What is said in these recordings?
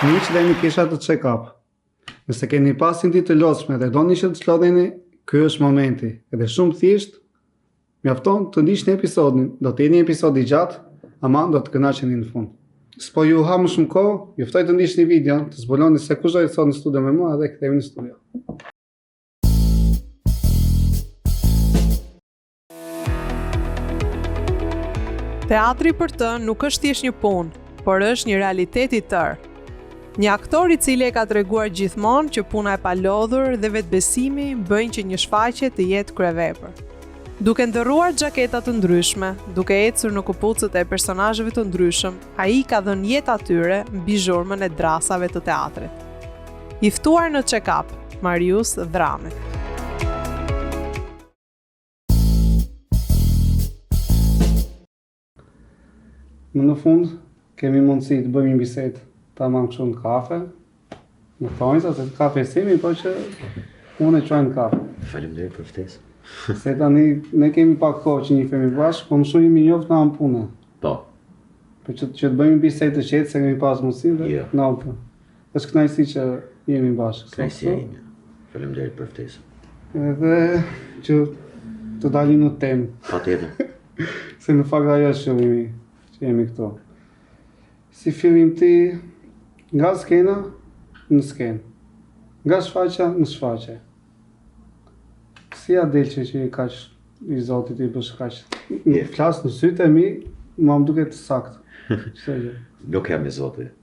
Miq dhe një kisha të check-up. Nëse keni pasur ditë të lodhshme dhe doni që të çlodheni, ky është momenti. Edhe shumë thjesht, mjafton të ndiqni episodin. Do të jeni episod i gjatë, ama do të kënaqeni në fund. S'po ju ha më shumë kohë, ju ftoj të ndiqni videon, të zbuloni se kush do të thotë në studio me mua dhe kthehemi në studio. Teatri për të nuk është thjesht një punë, por është një realitet i tërë. Një aktor i cili e ka treguar gjithmonë që puna e palodhur dhe vetbesimi bëjnë që një shfaqje të jetë kryevepër. Duke ndërruar xhaketa të ndryshme, duke ecur në këpucët e personazheve të ndryshëm, ai ka dhënë jetë atyre mbi zhurmën e drasave të teatrit. I ftuar në check-up, Marius Dhrami. Në fund, kemi mundësi të bëjmë një bisedë tamam kështu në kafe. Në thonjë se kafe simi, po që unë e quaj në kafe. Faleminderit për ftesë. Se tani ne kemi pak kohë që njihemi bashkë, po më shumë jemi njoft në anë pune. Po. Po që të bëjmë një bisedë të qetë se kemi pas mundësi dhe Jo. në anë. Është kënaqësi që jemi bashkë. Kënaqësia ime. Faleminderit për ftesën. Edhe që të dalim në temë. Patjetër. Se në fakt ajo është qëllimi që jemi këtu. Si fillim ti nga skena në skenë, nga shfaqja në shfaqje. Si a del që i kaq i Zotit i bësh kaq? Në flas në sytë e mi, më duket saktë. Çfarë gjë? Nuk jam i Zotit.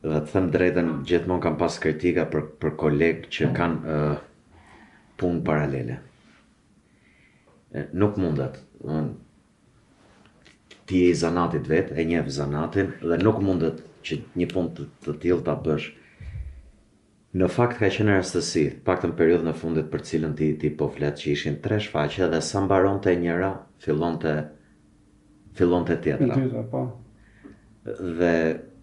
Dhe të them drejtën, gjithmonë kam pas kritika për kolegë që kanë punë paralele. Nuk mundet. Ti je i zanatit vetë, e njeh zanatin dhe nuk mundet që një punë të tillë ta bësh. Në fakt ka qenë rastësi, paktën periudhën e fundit për cilën ti po flet, që ishin 3 shfaqje dhe sa mbaronte njëra, fillonte tjetra. Dyta, po. Dhe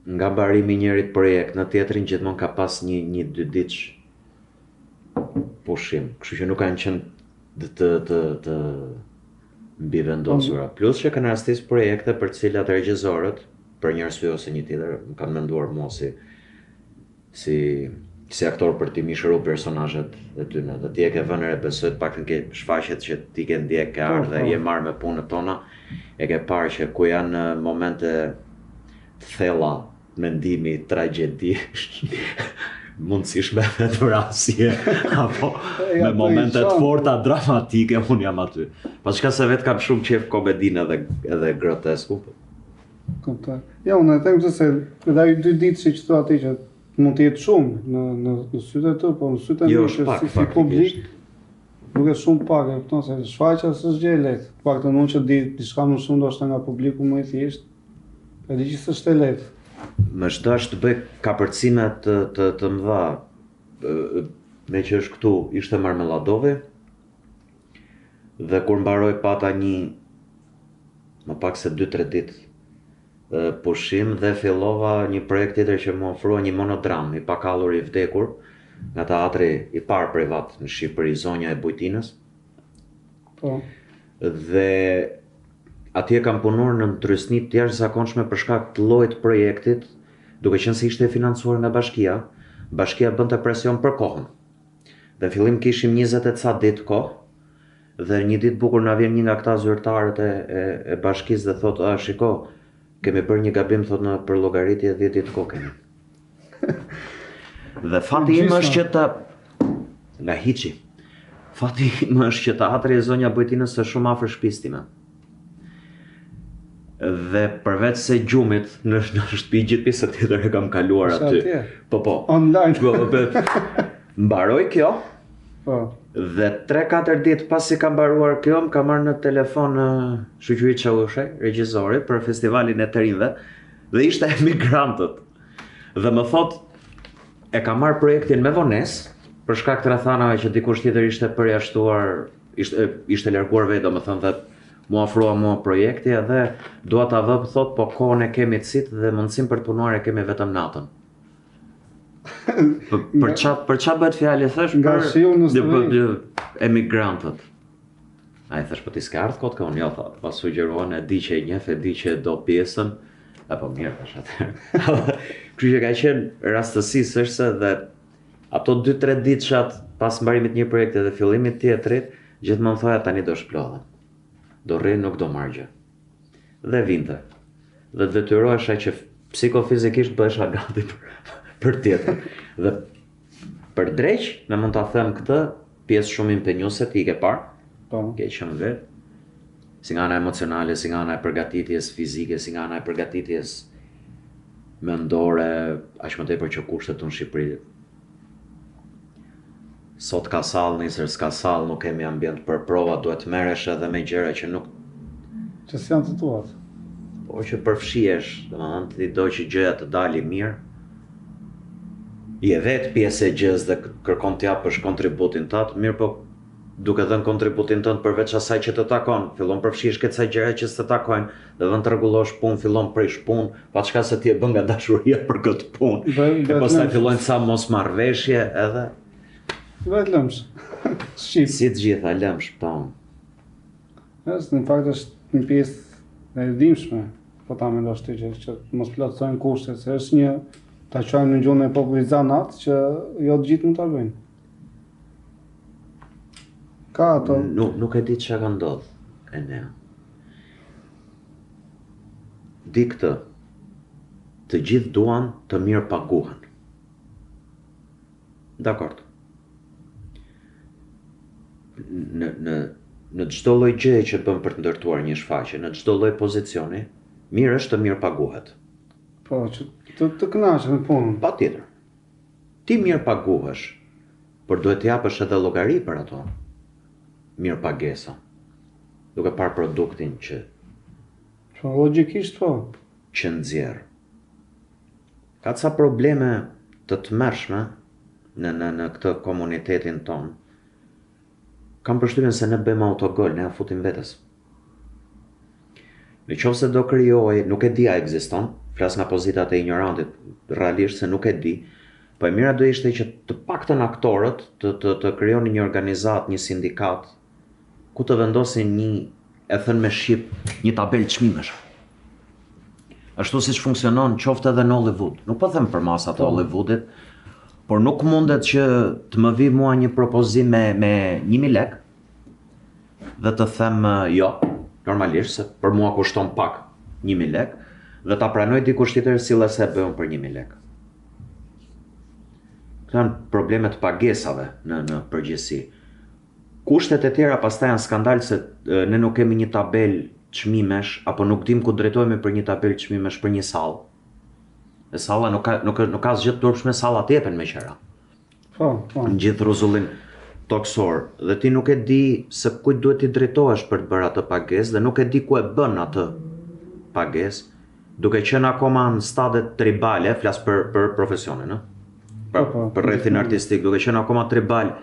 nga mbarimi i njërit projekt në tjetrin gjithmonë ka pas një 2 ditësh pushim, kështu që nuk kanë qenë të mbi vendosura. Plus që kanë rastis projekte për cilat regjisorët, për një arsye ose një tjetër, më kanë menduar mua si aktor për t'i mishëru personazhet e tyne. Dhe ti e ke vënë re, besoj të paktën ke shfaqjet që ti ke ndjek, ke ardhur dhe je marrë me punët tona, e ke parë që ku janë momente thella, mendimi, tragjedi, mundësishme të vrasje, apo me momente të forta dramatike, unë jam aty. Pas shka se vetë kam shumë qef komedinë edhe grotesku. Kuptoj. Ja, unë e them se edhe ai 2 ditë që thua ti që mund të jetë shumë në sytë e të, po në sytë e jo, mi si publik, nuk e shumë pak, e kupton se shfaqja s'është gjë e lehtë. Paktën unë që di diçka më shumë ndoshta nga publiku më i thjeshtë, e di që s'është e lehtë. Më shdash të bëj kapërcime të mëdha, me që është këtu, ishte Marmeladovi, dhe kur mbaroj pata një, më pak se 2-3 ditë pushim dhe fillova një projekt tjetër që më ofrua një monodram, i pakallur i vdekur, nga teatri i parë privat në Shqipëri, Zonja e Bujtinës. Po. Dhe atje kam punuar në ndrysni të jashtëzakonshme për shkak të llojit projektit, duke qenë se ishte financuar nga bashkia. Bashkia bënte presion për kohën. Dhe në fillim kishim 20 e ca ditë kohë, dhe një ditë bukur na vjen një nga këta zyrtarët e bashkisë dhe thotë, shiko, kemi bërë një gabim, thot, në për llogaritje 10 ditë kohë kemi. Dhe fati im është që nga hiçi. Fati im është që teatri e Zonja Bujtinës është shumë afër shtëpisë time. Dhe përveç se gjumit në shtëpi gjithë pjesë tjetër e kam kaluar aty. Po. Online. Mbaroj kjo. Po. Dhe 3-4 ditë pasi ka mbaruar kjo, më ka marrë në telefon Shoqëri Çavushaj, regjizori për festivalin e të rinjve, dhe ishte Emigrantët. Dhe më thot, e ka marrë projektin me vonesë, për shkak të rrethanave që dikush tjetër ishte përjashtuar, ishte larguar vetë, domethënë, dhe mu ofrua mua projekti edhe dua ta vë, thot, po kohën e kemi të sit dhe mundësim për të punuar e kemi vetëm natën. Për qa bëhet fjalë, thash, për Emigrantët. Ai thash, po ti s'ke ardhur kot ka unë, jo, tha, pas sugjeruan, e di që e njeh, e di që e do pjesën, apo mirë, thash atëherë. Kështu që ka qenë rastësisht është se dhe ato 2-3 ditëshat pas mbarimit një projekti dhe fillimit tjetrit, gjithmonë thoja tani do shplodhem. Do rri, nuk do marrë gjë. Dhe vinte. Dhe detyrohesha që psikofizikisht bëhesha gati për tjetër. Dhe për dreq, ne mund ta them këtë, pjesë shumë impenjuese ti ke parë, ke qenë vetë, si nga ana emocionale, si nga ana e përgatitjes fizike, si nga ana e përgatitjes mendore, aq më tepër që kushtet në Shqipëri. Sot ka sallë, nesër s'ka sallë, nuk kemi ambient për prova, duhet merresh edhe me gjëra që nuk që s'janë të tuat. Po që përfshihesh, domethënë ti do që gjëja të dalë mirë. Je vetë pjesë e gjës dhe kërkon të japësh kontributin tënd, mirë po duke dhënë kontributin tënd përveç asaj që të takon, fillon përfshihesh këtë sa gjëra që s'të takojnë, dhe vën të rregullosh punë, fillon prish punë, pa çka se ti e bën nga dashuria për këtë punë. E pastaj fillojnë sa mosmarrveshje edhe Vetë lëmsh. Shqip. si të gjitha lëmsh, po. Në fakt është një pjesë e dimshme, po ta mendosh ti që mos plotësojnë kushtet, se është një ta quajmë në gjuhën e popullit zanat që jo të gjithë mund ta bëjnë. Ka ato. Nuk e di çka ka ndodhur, Enea. Di këtë, të gjithë duan të mirë paguhen. Dakord. Në çdo lloj gjëje që bën për të ndërtuar një shfaqje, në çdo lloj pozicioni, mirë është të mirë paguhet. Po, që të kënaqesh me punën. Patjetër. Ti mirë paguhesh, por duhet të japësh edhe llogari për ato mirë pagesa. Duke parë produktin që Logjikisht po. Nxjerr. Ka ca probleme të tmerrshme në këtë komunitetin ton. Kam përshtypjen se ne bëjmë autogol, ne ja futim vetes. Në qoftë se do krijoj, nuk e di a ekziston, flas nga pozitat e ignorantit, realisht se nuk e di, po e mira do ishte që të paktën aktorët të krijonin një organizat, një sindikat, ku të vendosin një, e thënë me shqip, një tabelë çmimesh. Ashtu siç funksionon qoftë edhe në Hollywood. Nuk po them për masat e Hollywoodit, por nuk mundet që të më vi mua një propozim me 1.000 lek dhe të them jo, normalisht se për mua kushton pak 1.000 lek dhe ta pranoj dikush tjetër sillese e bëun për 1.000 lek. Këto janë problemet pagesave në përgjithësi. Kushtet e tjera pastaj janë skandal se ne nuk kemi një tabelë çmimesh apo nuk dim ku drejtohemi për një tabelë çmimesh për një sallë. E salla nuk ka asgjë të turpshme, sallat jepen me qira. Po. Në gjithë rrezullin toksor, dhe ti nuk e di se kujt duhet t'i drejtohesh për të bërë atë pagesë dhe nuk e di ku e bën atë pagesë, duke qenë akoma në stade tribale, flas për profesionin, për rrethin artistik, duke qenë akoma tribal.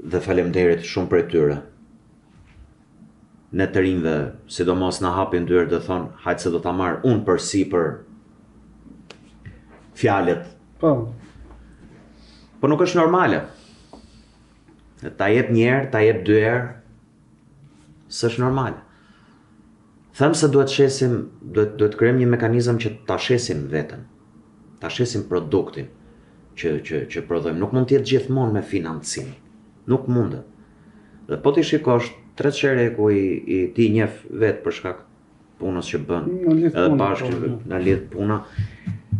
Dhe faleminderit shumë prej tyre. Ne të rinjve, sidomos na hapin dyrë dhe thonë, hajtë se do ta marr unë për fjalët. Po. Po nuk është normale. Ta jep një herë, ta jep 2 herë, s'është normale. Them se duhet krijojmë një mekanizëm që ta shesim veten. Ta shesim produktin që prodhojmë. Nuk mund të jetë gjithmonë me financim. Nuk mundet. Dhe po ti shikosh Treçereku i ti njeh vet për shkak punës që bën. Edhe bashkë na lidh puna.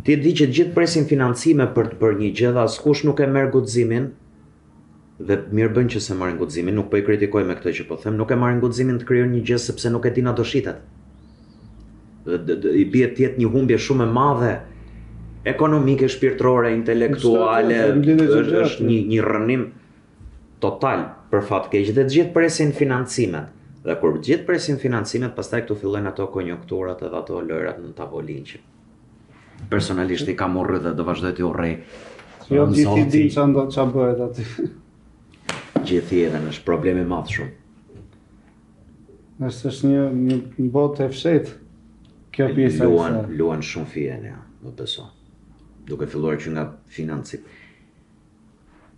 Ti e di që gjithë presin financime për të bërë një gjë dhe askush nuk e merr guximin, dhe mirë bën që se marrin guximin, nuk po i kritikoj me këtë që po them, nuk e marrin guximin të krijojnë një gjë sepse nuk e din a do shitet. I bie të jetë një humbje shumë e madhe ekonomike, shpirtërore, intelektuale, është një rrënim total për fat keq dhe të gjithë presin financimet. Dhe kur gjithë presin financimet, pastaj këtu fillojnë ato konjunkturat edhe ato lojrat në tavolinë që personalisht i kam urrë dhe do vazhdoj të urrej. Jo gjithë i din ç'a bëhet aty. Gjithë edhe është problem i madh shumë. Është një botë e fshehtë. Kjo pjesa luan shumë fije ne, më beso. Duke filluar që nga financi.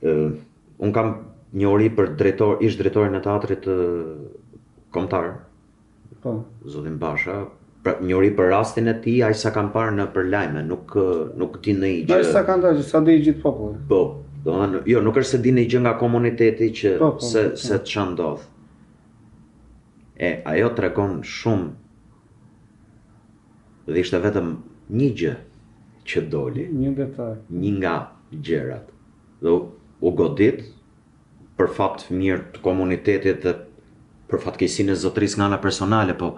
Un kam një ori për ish drejtorin e teatrit kombëtar. Po. Zotin Basha, Pra, njëri për rastin e tij, aq sa kam parë në për lajme, nuk di ndonjë Në gjë. sa kanë ta që sa di gjithë populli. Po, domethënë, jo, nuk është se di ndonjë gjë nga komuniteti që se ç'a ndodh. Ajo tregon shumë dhe ishte vetëm një gjë që doli, Një detaj. një nga gjërat. Dhe u godit për fat mirë të komunitetit dhe për fatkeqësinë e zotërisë nga ana personale, po.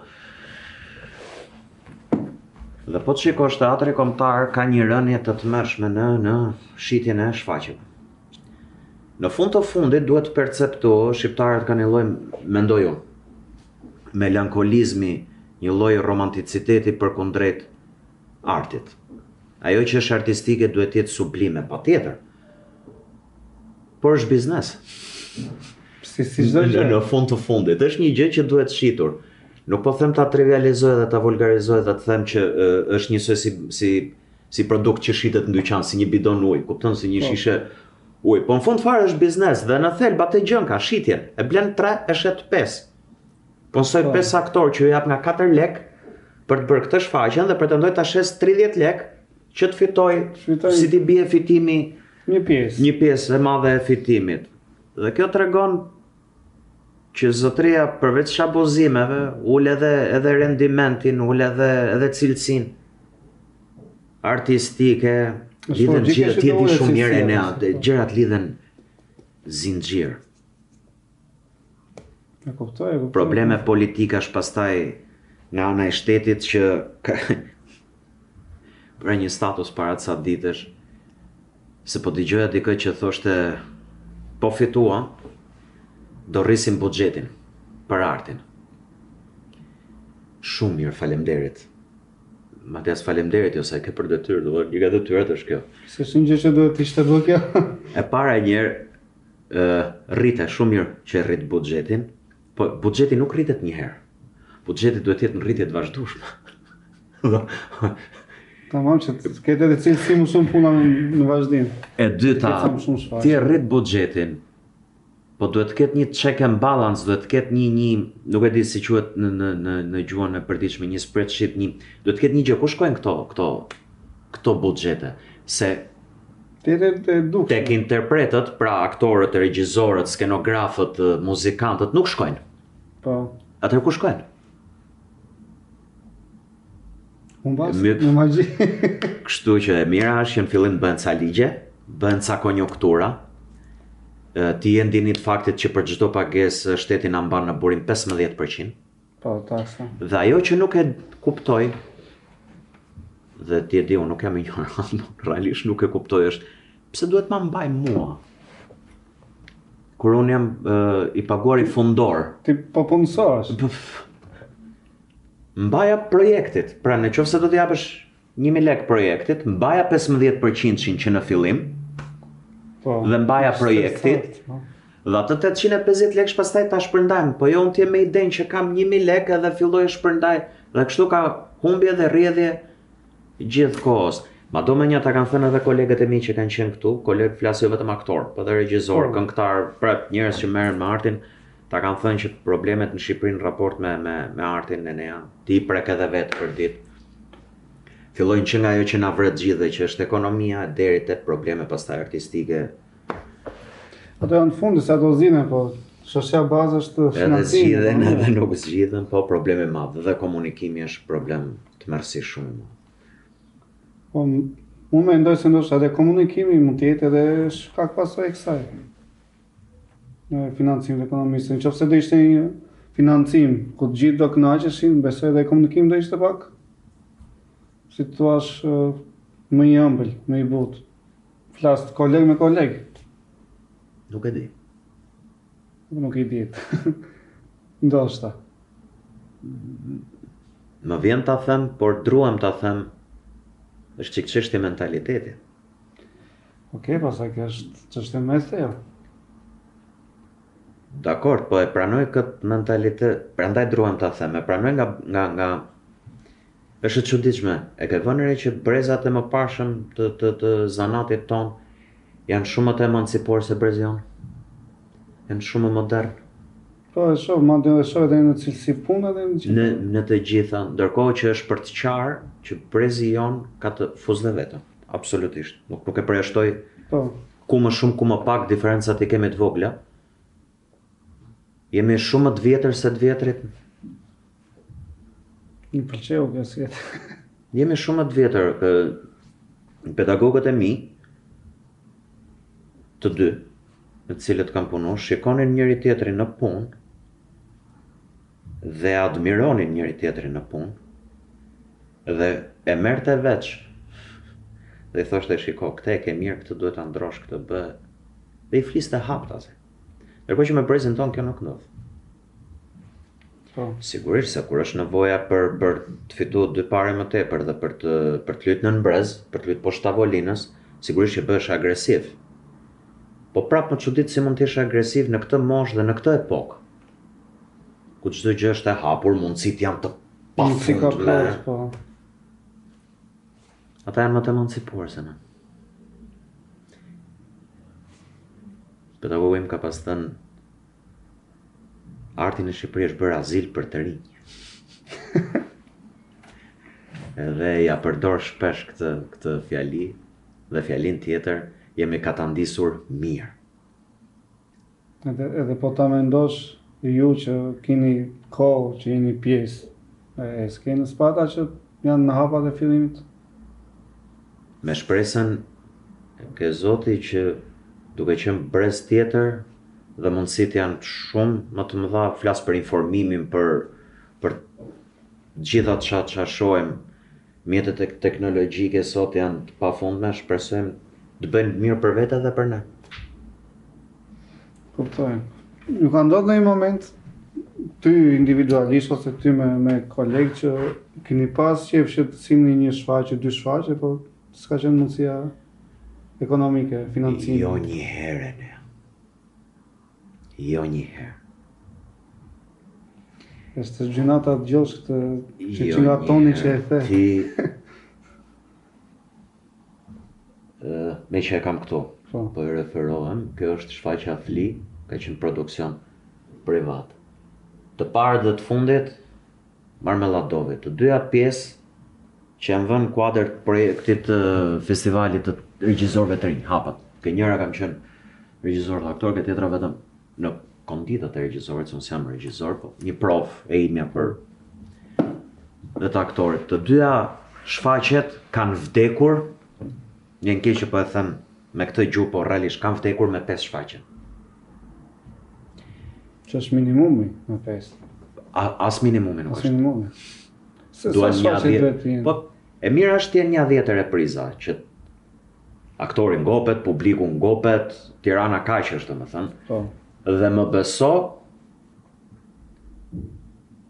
Dhe po të shikosh teatri kombëtar ka një rënje të tmerrshme në shitjen e shfaqjeve. Në fund të fundit duhet të perceptohesh, shqiptarët kanë një lloj, mendoj unë, melankolizmi, një lloj romanticiteti përkundrejt artit. Ajo që është artistike duhet të jetë sublime, patjetër. Por është biznes. Si çdo gjë. Në fund të fundit është një gjë që duhet shitur. Nuk po them ta trivializoj dhe ta vulgarizoj dhe të them që është njësoj si produkt që shitet në dyqan, si një bidon ujë, kupton, si një shishe ujë. Po në fund fare është biznes dhe në thelb atë gjën ka shitjen. E blen 3 e shet 5. Punësoj 5 aktor që ju jap nga 4 lek për të bërë këtë shfaqjen dhe pretendoj ta shes 30 lek që të fitoj si t'i bie fitimi Një pjesë e madhe e fitimit. Dhe kjo tregon që zotëria përveç shabozimeve ul edhe rendimentin, ul edhe cilësinë artistike, lidhen gjithë, ti e di shumë mirë ne, gjërat lidhen zinxhir. E kuptoj. Probleme politikash pastaj nga ana e shtetit që për një status para ca ditësh, se po dëgjoja dikë që thoshte po fituan, do rrisim buxhetin për artin. Shumë mirë, faleminderit. Matias, faleminderit, jo se ke për detyrë, do një nga detyrat është kjo. Se është një gjë që duhet ishte bërë kjo. E para njerë rrite shumë mirë që rrit buxhetin, po buxheti nuk rritet një herë. Buxheti duhet të jetë në rritje të vazhdueshme. Tamam që këtë edhe cilësi më shumë puna në vazhdim. E dyta, ti rrit buxhetin, po duhet të ketë një check and balance, duhet të ketë një nuk e di si quhet në gjuhën e përditshme, një spreadsheet, duhet të ketë një gjë ku shkojnë këto buxhete, se tek interpretët, pra aktorët, regjisorët, skenografët, muzikantët nuk shkojnë. Po. Atëherë ku shkojnë? Në magji. Kështu që e mira është që në fillim bëhen ca ligje, bëhen ca konjunktura. Ti e ndini të faktit që për çdo pagesë shteti na mban në burim 15%. Po, taksa. Dhe ajo që nuk e kuptoj, dhe ti e di, unë nuk jam ignorant, realisht nuk e kuptoj është pse duhet ma mbaj mua. Kur unë jam i paguar i fundor. Ti po punësohesh. Mbaja projektit, pra në qoftë se do të japësh 1000 lek projektit, mbaja 15% që në fillim, dhe mbaja projektit, dhe atë 850 lekë pastaj ta shpërndajmë, po jo unë t'jem me idenë që kam 1000 lekë edhe filloj shpërndaj, dhe kështu ka humbje dhe rrjedhje gjithë kohës. Madomendja ta kanë thënë edhe kolegët e mi që kanë qenë këtu, kolegë flasë jo vetëm aktor, po edhe regjisor, këngëtar, pra njerëz që merren me artin, ta kanë thënë që problemet në Shqipëri në raport me artin e nea, ti prek edhe vetë për ditë. Fillojnë që nga ajo që na vret gjithë, që është ekonomia deri te probleme pastaj artistike. Ato janë fundi se ato zgjidhen, po shoqja bazë është financimi. Edhe zgjidhen edhe nuk zgjidhen, po probleme madhe dhe komunikimi është problem të mërsi shumë. Po, unë mendoj se ndoshta edhe komunikimi mund të jetë edhe shkak pasojë e kësaj. Në financimin e ekonomisë. Nëse do ishte një financim ku të gjithë do kënaqeshin, besoj edhe komunikimi do ishte pak, si të thuash, më i ëmbël, më i butë. Flas koleg me koleg. Nuk e di. Nuk i ditë. Ndoshta. Më vjen ta them, por druam ta them, është çik çështje mentaliteti. Okej, pastaj kjo është çështje më e thellë. Dakor, po e pranoj këtë mentalitet, prandaj druam ta them, e pranoj nga është e çuditshme. E ke vënë re që brezat e mëparshëm të zanatit ton janë shumë më të emancipuar se brezi jon. Janë shumë më modern. Po e shoh, madje edhe shoh edhe në cilësi pune dhe në gjithë. Në të gjitha, ndërkohë që është për të qarë që brezi jon ka të fuzë vetëm, absolutisht. Nuk e përjashtoj Po. ku më shumë, ku më pak, diferencat i kemi të vogla. Jemi shumë më të vjetër se të vjetrit. Një pëlqeu kjo sjet. Jemi shumë më të vjetër. Pedagogët e mi, të dy, në të cilët kam punu, shikonin njëri tjetrin në punë dhe admironin njëri tjetrin në punë dhe e merrte veç dhe i thoshte shiko, këtë e ke mirë, këtë duhet ta ndrosh, këtë bë dhe i fliste haptas. Ndërkohë që me brezin ton kjo nuk ndodh. Po. Sigurisht se kur është nevoja për të fituar dy pare më tepër dhe për të lujtur nën brez, për të lujtur poshtë tavolinës, sigurisht që bëhesh agresiv. Po prapë më çudit si mund të jesh agresiv në këtë moshë dhe në këtë epokë, ku çdo gjë është e hapur, mundësitë janë të pafundme. Po. Ata janë më të emancipuar se ne. Pedagogu im ka pas thënë, arti në Shqipëri është bërë azil për të rinj. Edhe ja përdor shpesh këtë fjali dhe fjalin tjetër, jemi katandisur mirë. Edhe po ta mendosh ju që keni kohë, që jeni pjesë, e s'keni spata që janë në hapat e fillimit? Me shpresën ke Zoti që duke qenë brez tjetër dhe mundësitë janë shumë më të mëdha, flas për informimin, për gjitha çka shohim, mjetet teknologjike sot janë të pafundme, shpresojmë të bëjnë mirë për vete dhe për ne. Kuptoj. Ju ka ndodhur në një moment ty individualisht ose ty me kolegë që keni pas qef që të sillni një shfaqje, dy shfaqje, po s'ka qenë mundësia ekonomike, financimi? Jo një herë ne. Jo një herë. Është gjynata të gjosh këtë që nga toni që e the. Me që e kam këtu, Po. po e referohem, kjo është shfaqja Fli, ka qenë produksion privat. Të parë dhe të fundit, Marmeladove, të dyja pjesë që janë vënë kuadër të projektit të festivalit të regjisorëve të rinj, hapat. Kë njëra kam qenë regjisor dhe aktor, këtë tjetra vetëm në konditët e regjisorëve, se unë s'jam regjisor, po një provë e imja për dhe të aktorit. Të dyja shfaqjet kanë vdekur, një keq që po e them me këtë gjuhë, po realisht kanë vdekur me 5 shfaqje. Që është minimumi në 5. As minimumi nuk As është. minimumi. Se Duan sa një shfaqje duhet të dhjetë. jenë? Po, e mirë është t'jenë një 10 repriza, që aktori ngopet, publiku ngopet, Tirana kaq është, domethënë. Po. Dhe më beso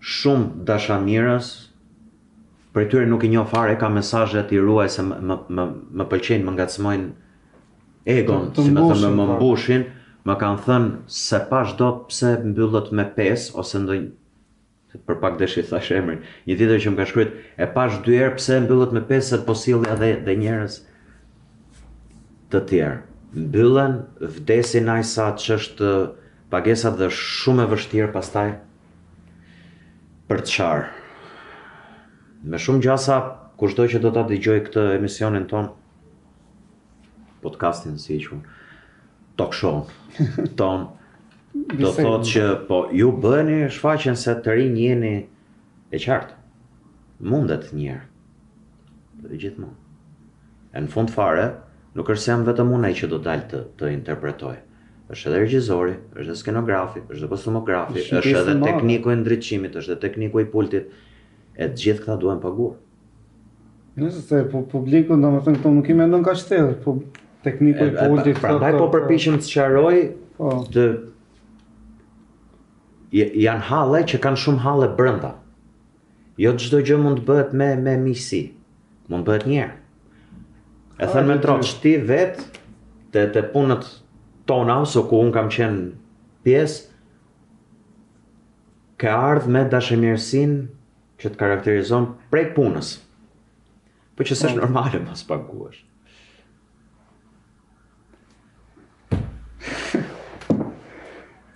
shumë dashamirës, për tyre nuk i njoh fare, ka mesazhet i ruaj se më pëlqejnë, më ngacmojnë egon, Të si më thënë, mbushin, më po. mbushin, më kanë thënë se pash dot pse mbyllet me 5 ose ndonjë për pak desh i thash emrin. Një tjetër që më ka shkruar, e pash 2 herë pse mbyllet me 5 se po sillja dhe njerëz të tjerë. Mbyllen, vdesin ai sa ç'është pagesat dhe shumë e vështirë pastaj për të qarë. Me shumë gjasa, kushdo që do ta dëgjoj këtë emisionin ton, podcastin si e quajmë, talk show ton, do thotë që po ju bëni shfaqjen se të rinj jeni e qartë. Mundet një herë. Dhe gjithmonë. E në fund fare, nuk është se jam vetëm unë ai që do dalë të interpretoj. Është edhe regjizori, është edhe skenografi, është edhe kostumografi, është edhe tekniku i ndriçimit, është edhe tekniku i pultit. E të gjithë këta duhen paguar. Nëse se publiku, domethënë këto nuk i mendon kaq thellë, po tekniku i pultit. Prandaj po përpiqem të sqaroj Po. të janë halle që kanë shumë halle brenda. Jo çdo gjë mund të bëhet me miqësi. Mund bëhet një herë. E thënë me troç, ti vet te punët tona ose ku un kam qenë pjesë, ke ardhur me dashamirësinë që të karakterizon prej punës. Po që s'është normale mos paguash.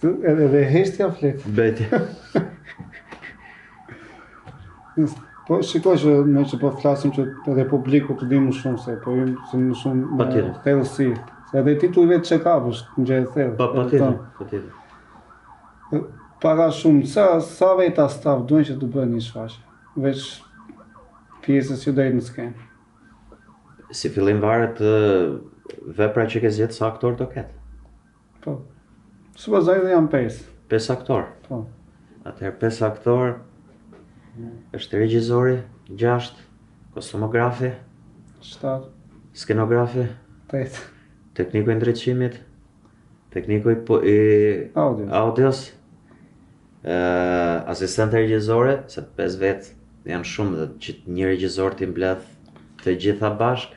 Edhe heshtja flet. Beti. Po shikoj që me që po flasim që edhe publiku të di më shumë se po im se më shumë Patjetër. thellësi. Se edhe ti tu vetë check-up është në gjë e thellë. Patjetër. Para shumë, sa veta staf duhen që të bëjnë një shfaqje? Veç pjesës që dojnë në skenë. Si fillim varet vepra që ke zgjedhë sa aktor do ketë. Po. Supozoj dhe janë 5. 5 aktor. Po. Atëherë 5 aktor është regjizori, 6, kostumografi, 7, skenografi, 8. tekniku i ndriçimit, tekniku i audios, asistente regjizore, se 5 vet janë shumë dhe që një regjizor t'i mbledh të gjitha bashk.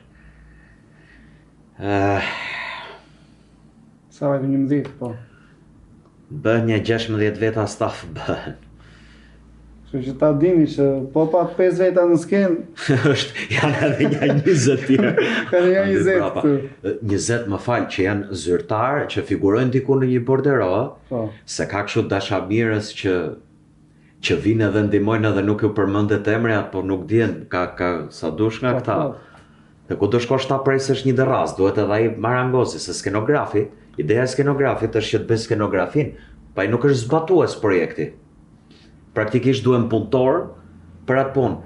Sa vajtë 11, po. Bën një 16 veta staf bën. Kështu që ta dini që po pat 5 veta në skenë, janë edhe një 20 tjerë. kanë janë 20 këtu. 20 më fal që janë zyrtarë që figurojnë diku në një bordero, Po. se ka kështu dashamirës që vinë edhe ndihmojnë edhe nuk ju përmendet emrat, po nuk dihen ka sa dush nga këta. Dhe ku do shkosh ta presësh një derraz, duhet edhe ai marangozi, se skenografi, ideja e skenografit është që të bëj skenografin, pa ai nuk është zbatues projekti. Praktikisht duhen punëtor për atë punë.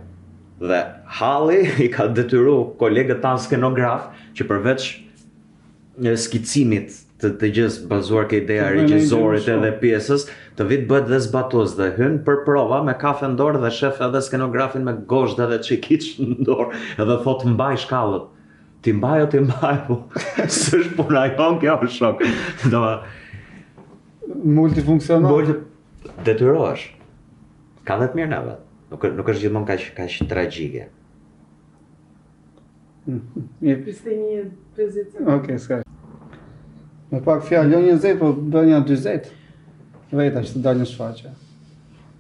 Dhe halli i ka detyru kolegët tanë skenograf që përveç skicimit të gjithë bazuar ke ideja e regjizorit edhe pjesës, të vit bëhet dhe zbatues dhe hyn për prova me kafe në dorë dhe shef edhe skenografin me gozhd edhe çikiç në dorë edhe thot mbaj shkallët. Ti mbaj o ti mbaj, po s'është puna jon, kjo është shok. Multifunksional. Detyrohesh. Ka dhe të mirë neve. Nuk është gjithmonë kaq tragjike. Okej, s'ka. Me pak fjalë, jo 20, po bën ja 40 veta që të dalin në shfaqje.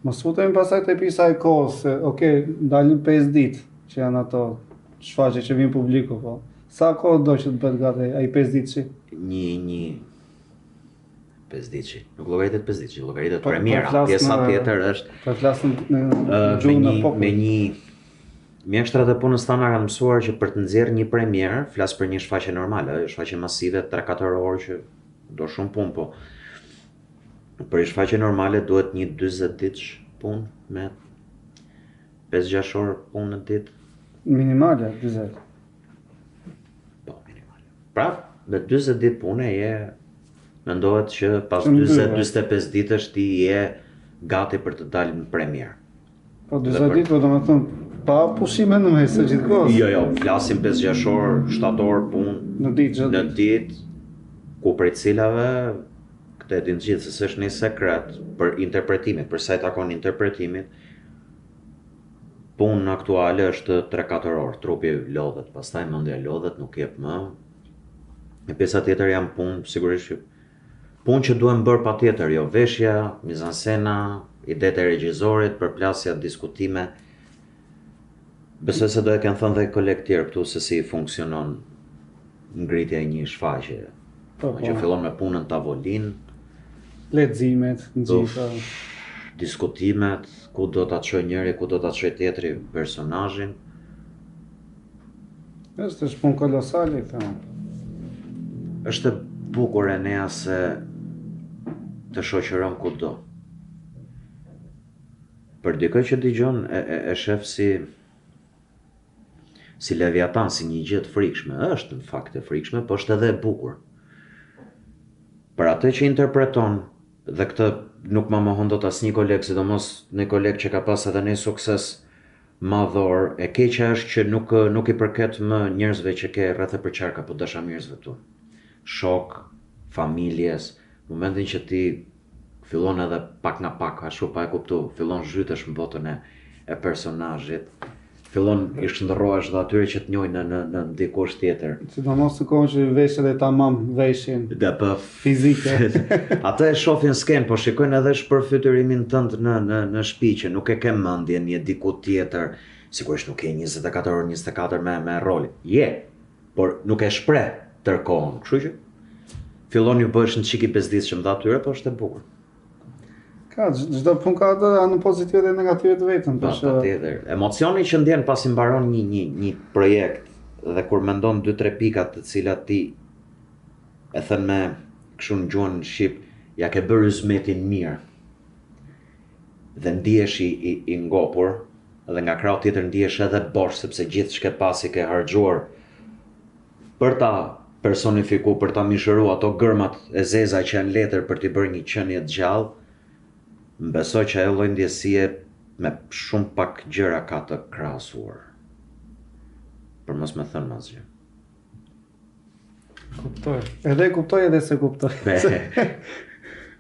Mos futemi pasaj te pisa e kohës, se dalin 5 ditë që janë ato shfaqje që vijnë publiku, po. Sa kohë do që të bëhet gati ai 5 ditë që? Një 5 ditë. Nuk llogaritet 5 ditë, llogaritet premiera. Pjesa tjetër është po flasim në gjuhën e popullit. Me një mjeshtrat e punës tana kanë mësuar që për të nxjerrë një premierë, flas për një shfaqje normale, shfaqje masive 3-4 orë që do shumë punë, po për një shfaqje normale duhet një 40 ditësh punë me 5-6 orë punë në ditë. Minimale 40. Po, minimale. Pra, me 40 ditë pune mendohet që pas 20-25 ditësh ti je gati për të dalë në premierë. Po 40 ditë, do të thënë pa pushime në mes së gjithkohës. Jo, flasim 5-6 orë, 7 orë punë në ditë, ku prej cilave këtë e din gjithë se s'është një sekret për interpretimit, për sa i takon interpretimit, punë aktuale është 3-4 orë, trupi lodhet, pastaj mendja lodhet, nuk jep më. E pjesa tjetër janë punë, sigurisht punë që duhen bërë patjetër, jo veshja, mizansena, idetë e regjizorit, përplasja, diskutime. Besoj se do e kanë thënë dhe kolegë tjerë këtu se si funksionon ngritja e një shfaqje. Që fillon me punën tavolinë, leximet, nxitja, diskutimet, ku do ta çojë njëri, ku do ta çojë tjetri personazhin. Është punë kolosale këtë. Është bukur e nea se të shoqëron kudo. Për dikë që dëgjon e shef si Leviatan, si një gjë të frikshme, është në fakt e frikshme, po është edhe e bukur. Për atë që interpreton, dhe këtë nuk ma mohon dot asnjë koleg, sidomos një koleg që ka pas edhe një sukses madhor, e keqja është që nuk i përket më njerëzve që ke rreth e përqark apo dashamirësve tu. Shok, familjes, momentin që ti fillon edhe pak nga pak, ashtu pa e kuptu, fillon zhytesh në botën e personazhit, fillon i shndërrohesh dhe atyre që të njohin në dikush tjetër. Sidomos në kohën që veshet e tamam veshin fizike. Ata e shohin sken, po shikojnë edhe shpërfytyrimin tënd në shtëpi që nuk e ke mendjen, je diku tjetër. Sigurisht nuk je 24 orë 24 me rol. Je, por nuk e shpreh tërkohën. Kështu që fillon ju bëhesh në çik i bezdisshëm dhe atyre, po është e bukur. Ka, çdo punë ka atë anë pozitive dhe negative të vetën. Patjetër. Emocioni që ndjen pasi mbaron një projekt dhe kur mendon 2-3 pikat të cilat ti e thën me kështu në gjuhën shqip, ja ke bërë zmetin mirë. Dhe ndihesh i ngopur, dhe nga krau tjetër ndihesh edhe bosh sepse gjithë çka pasi ke harxuar për ta personifiku, për ta mishëru ato gërmat e zeza që janë letër për t'i bërë një qenie të gjallë. Besoj që ajo lloj ndjesie me shumë pak gjëra ka të krahasuar. Për mos me thënë asgjë. Kuptoj. Edhe kuptoj edhe se kuptoj.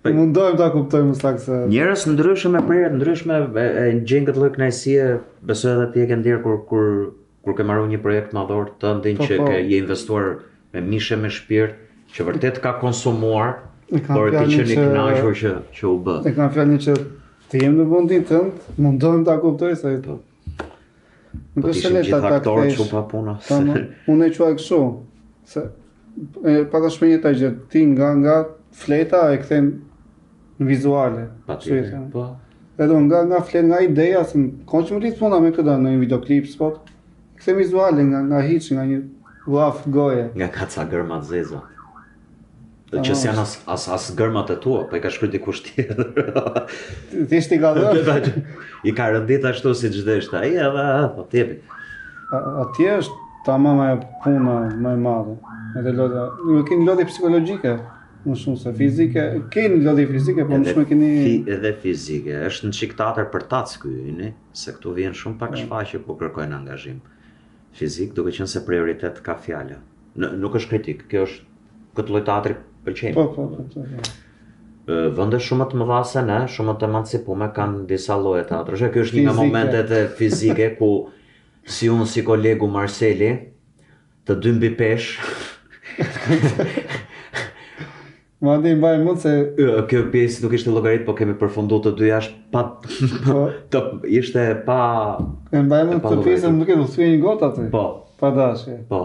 Mundohem ta kuptojmë saktë. Njerëz ndryshëm me përjet ndryshme e gjejnë këtë lloj kënaqësie, besoj edhe ti e ke ndier kur ke marrë një projekt madhor të ndin që ke je investuar me mishe me shpirt, që vërtet ka konsumuar. Por ti që një kënaqur që u bë. E kam fjalën që të jem në vendin tënd, mundohem ta kuptoj se ato. Nuk është lehtë ta aktorë që pa puna. Unë e quaj kështu, se pata shpënjeta që ti nga fleta e kthen në vizuale. Patjetër. Po. Edhe nga flet nga ideja, se kanë shumë puna me këtë në një videoklip spot. Kthem vizuale nga hiç, nga një waf goje. Nga kaca gërma të zeza. Që si janë as gërmat e tua, po i ka shkruar dikush tjetër. Thjesht i ka dhënë. I ka rëndit ashtu si çdo është ai, edhe po t'jepi. Atje është tamam ajo puna më e madhe. Edhe lodha, nuk keni lodhje psikologjike, më shumë se fizike. Keni lodhje fizike, po më shumë keni edhe fizike. Është në çik teatër për tac ky, se këtu vjen shumë pak shfaqje ku kërkojnë angazhim fizik, duke qenë se prioritet ka fjala. Nuk është kritik, kjo është këtë lloj teatri pëlqejmë. Po. Vende shumë të mëdha se ne, shumë të emancipume kanë disa lloje teatrosh. Kjo është një nga momentet e fizike ku si unë si kolegu Marceli, të dy mbi pesh. Madje mbaj mend se kjo pjesë nuk ishte llogarit, po kemi përfunduar të dyja ishte pa. E mbaj mend të pjesën nuk e do thye një gotë atë. Po. Pa dashje. Po.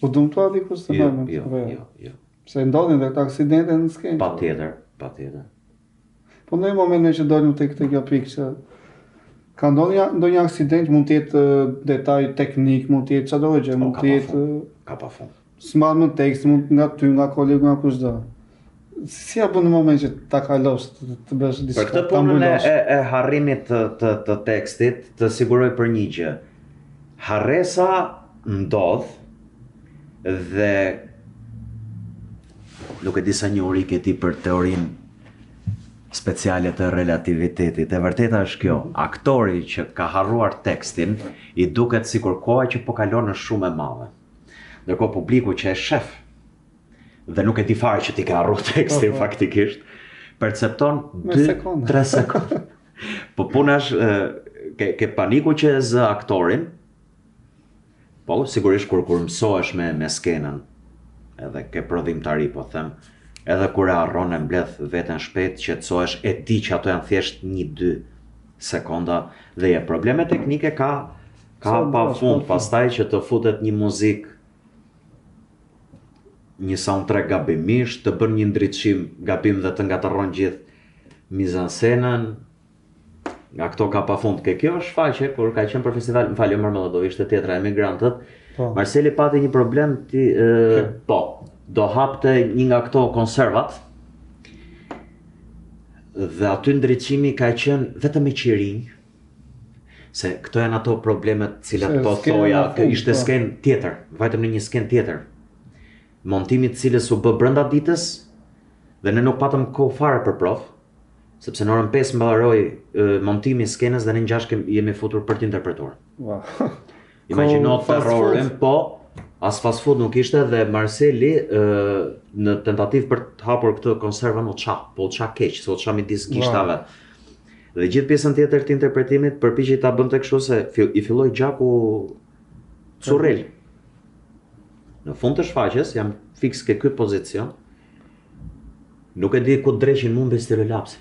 Po dumtua dikush të bëjmë. Jo. Se ndodhin dhe këta aksidente në skenë. Patjetër. Po në një moment që dolim tek kjo pikë që ka ndonjë aksident, mund të jetë detaj teknik, mund të jetë çdo gjë, mund të jetë ka pafund. S'marr më tekst, mund nga ty, nga kolegu, nga kushdo. Si ja bën në moment që ta kalosh të bësh diçka. Për këtë punën e harrimit të tekstit, të siguroj për një gjë. Harresa ndodh dhe nuk e di sa një uri ke ti për teorinë speciale të relativitetit. E vërteta është kjo, aktori që ka harruar tekstin, i duket sikur koha që po kalon është shumë e madhe. Ndërkohë publiku që e shef dhe nuk e di fare që ti ka harruar tekstin faktikisht, percepton 2-3 sekondë. Po puna është ke paniku që e zë aktorin, po sigurisht kur mësohesh me skenën, edhe ke prodhimtari, po them, edhe kur e harron e mbledh veten shpejt, qetësohesh, e di që ato janë thjesht 1-2 sekonda dhe probleme teknike ka pafund, pastaj që të futet një muzikë, një soundtrack gabimisht, të bën një ndriçim gabim dhe të ngatërron gjithë mizansenën, nga këto ka pafund. Kjo është shfaqje, kur ka qenë për festival, më falë, mërmëllë, do ishte tjetra Emigrantët, Marceli pati një problem, do hapte një nga këto konservat, dhe aty ndriçimi ka qenë vetëm me qirinj, se këto janë ato problemet cilat po thoja, ishte skenë tjetër, vajtëm në një skenë tjetër, montimit cilës u bë brenda ditës, dhe ne nuk patëm kohë fare për prof, sepse në orën 5 mbaroi montimi i skenës dhe në 6 jemi futur për të interpretuar. Wow. Imagjino terrorin, po, as fast food nuk ishte dhe Marceli në tentativë për të hapur këtë konservën u qa keq, se u qa midis gishtave. Dhe gjithë pjesën tjetër të interpretimit përpiqej ta bënte kështu se i filloi gjaku currel. Në fund të shfaqjes jam fiks ke ky pozicion. Nuk e di ku dreqin mund stilolapsi.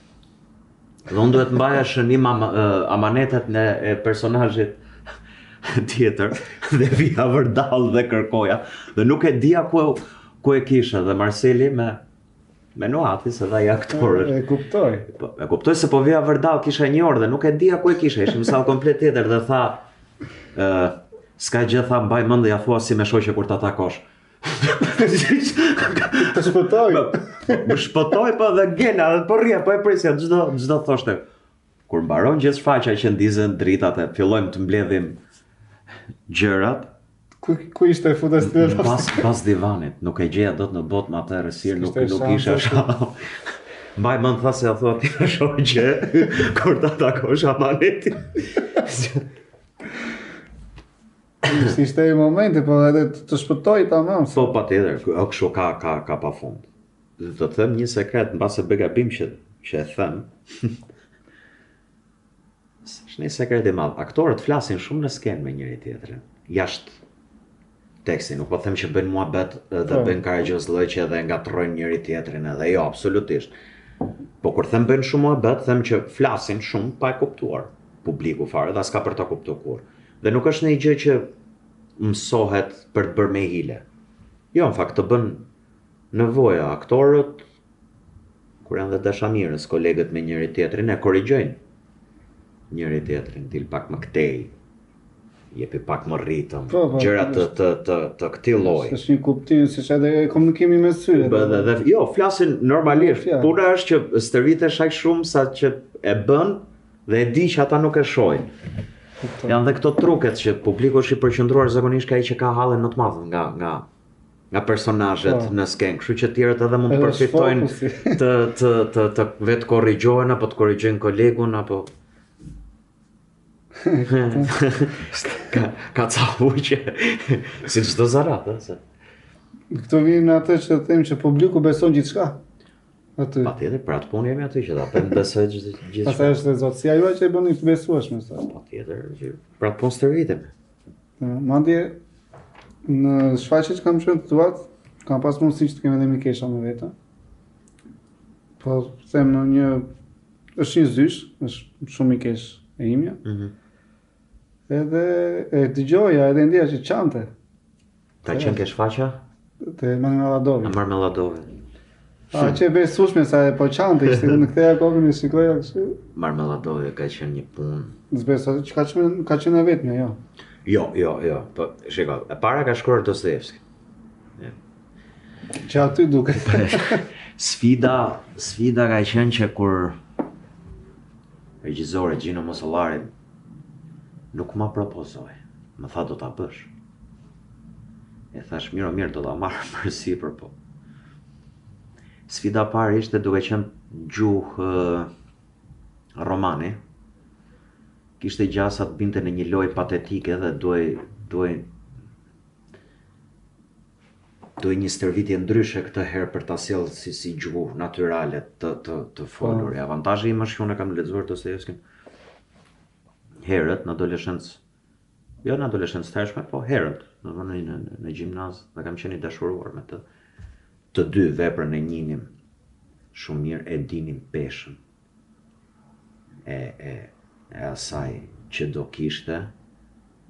Dhe unë duhet mbaja shënim amanetet e personazhit tjetër dhe vija vërdall dhe kërkoja dhe nuk e dija ku ku e kisha dhe Marceli me Noatis edhe ai aktorët. E kuptoj. E kuptoj se po vija vërdall kisha një orë dhe nuk e dija ku e kisha, ishim sa komplet tjetër dhe tha s'ka gjë tha mbaj mend dhe ja thua si me shoqe kur ta takosh. Të shpëtoj. Më shpëtoj po dhe gena, po rria, po e prisja çdo thoshte. Kur mbaron gjithë shfaqja që ndizën dritat e fillojmë të mbledhim gjërat. Ku ishte futes të Pas divanit, nuk e gjeja dot në botë më atë rësirë, nuk isha shau. Mbaj mend tha se ja thua ti me shoqe kur ta takosh Amanetin. Ishte i momenti, po edhe të shpëtoj tamam. Po patjetër, kështu ka pafund. Do të them një sekret mbase bëj gabim që e them. Është një sekret i madh. Aktorët flasin shumë në skenë me njëri tjetrin. Jashtë teksti, nuk po them që bëjnë muhabet dhe bëjnë karagjozllëqe dhe ngatrojnë njëri tjetrin edhe jo, absolutisht. Po kur them bëjnë shumë muhabet, them që flasin shumë pa e kuptuar publiku fare dhe s'ka për ta kuptuar kur. Dhe nuk është një gjë që mësohet për të bërë me hile. Jo, në fakt të bën nevoja. Aktorët, kur janë dhe dashamirës, kolegët me njëri tjetrin, e korrigjojnë njëri tjetrin, dil pak më këtej, jepi pak më ritëm, gjëra të këtij lloji. Është një kuptim, siç edhe komunikimi me syre. Jo, flasin normalisht. Puna është që stërvitesh aq shumë sa që e bën dhe e di që ata nuk e shohin. Janë dhe këto truket që publiku është i përqendruar zakonisht ka ai që ka hallën më të madhe nga personazhet në skenë, kështu që tjerët edhe mund të përfitojnë të vetë korrigjohen apo të korrigjojnë kolegun apo ka ca huqe si çdo zarat, se këto vinë atë që them që publiku beson gjithçka. Aty. Patjetër, për atë punë jemi aty që ta bëjmë besoj gjithçka. Pastaj është zotësia juaj që e bën të besueshme sa. Patjetër, që për atë punë stërvitem. Mandje në shfaqje që kam qenë tuat, kam pas mundësi që të kem edhe mikesha me vete. Po them në është një zysh, është shumë mikesh e imja. Edhe e dëgjoja, edhe ndjeja që çante. Ka qenë ke shfaqja? Te Marmeladovi. Marmeladovi. Që e besueshme sa e po çante, ishte në ktheja kokën e shikoja kështu. Marmeladovi ka qenë një punë. S'besoj që ka qenë e vetmja, jo. Jo, po shiko, e para ka shkruar Dostojevski. Që aty duket. Sfida ka qenë që kur regjizore Gjino Mosollari nuk ma propozoi. Më tha do ta bësh. E thash mirë do ta marr për sipër, po. Sfida parë ishte duke qenë gjuhë romani. Kishte gjasa të binte në një lojë patetike dhe duhej një stërvitje ndryshe këtë herë për ta sjellë si gjuhë natyrale të folur. Avantazhi im është që unë kam lexuar Dostojevskin herët në adoleshencë. Jo në adoleshencë tashme, po herët, në gjimnaz dhe kam qenë i dashuruar me të dy veprën e njinim shumë mirë, e dinim peshën e asaj që do kishte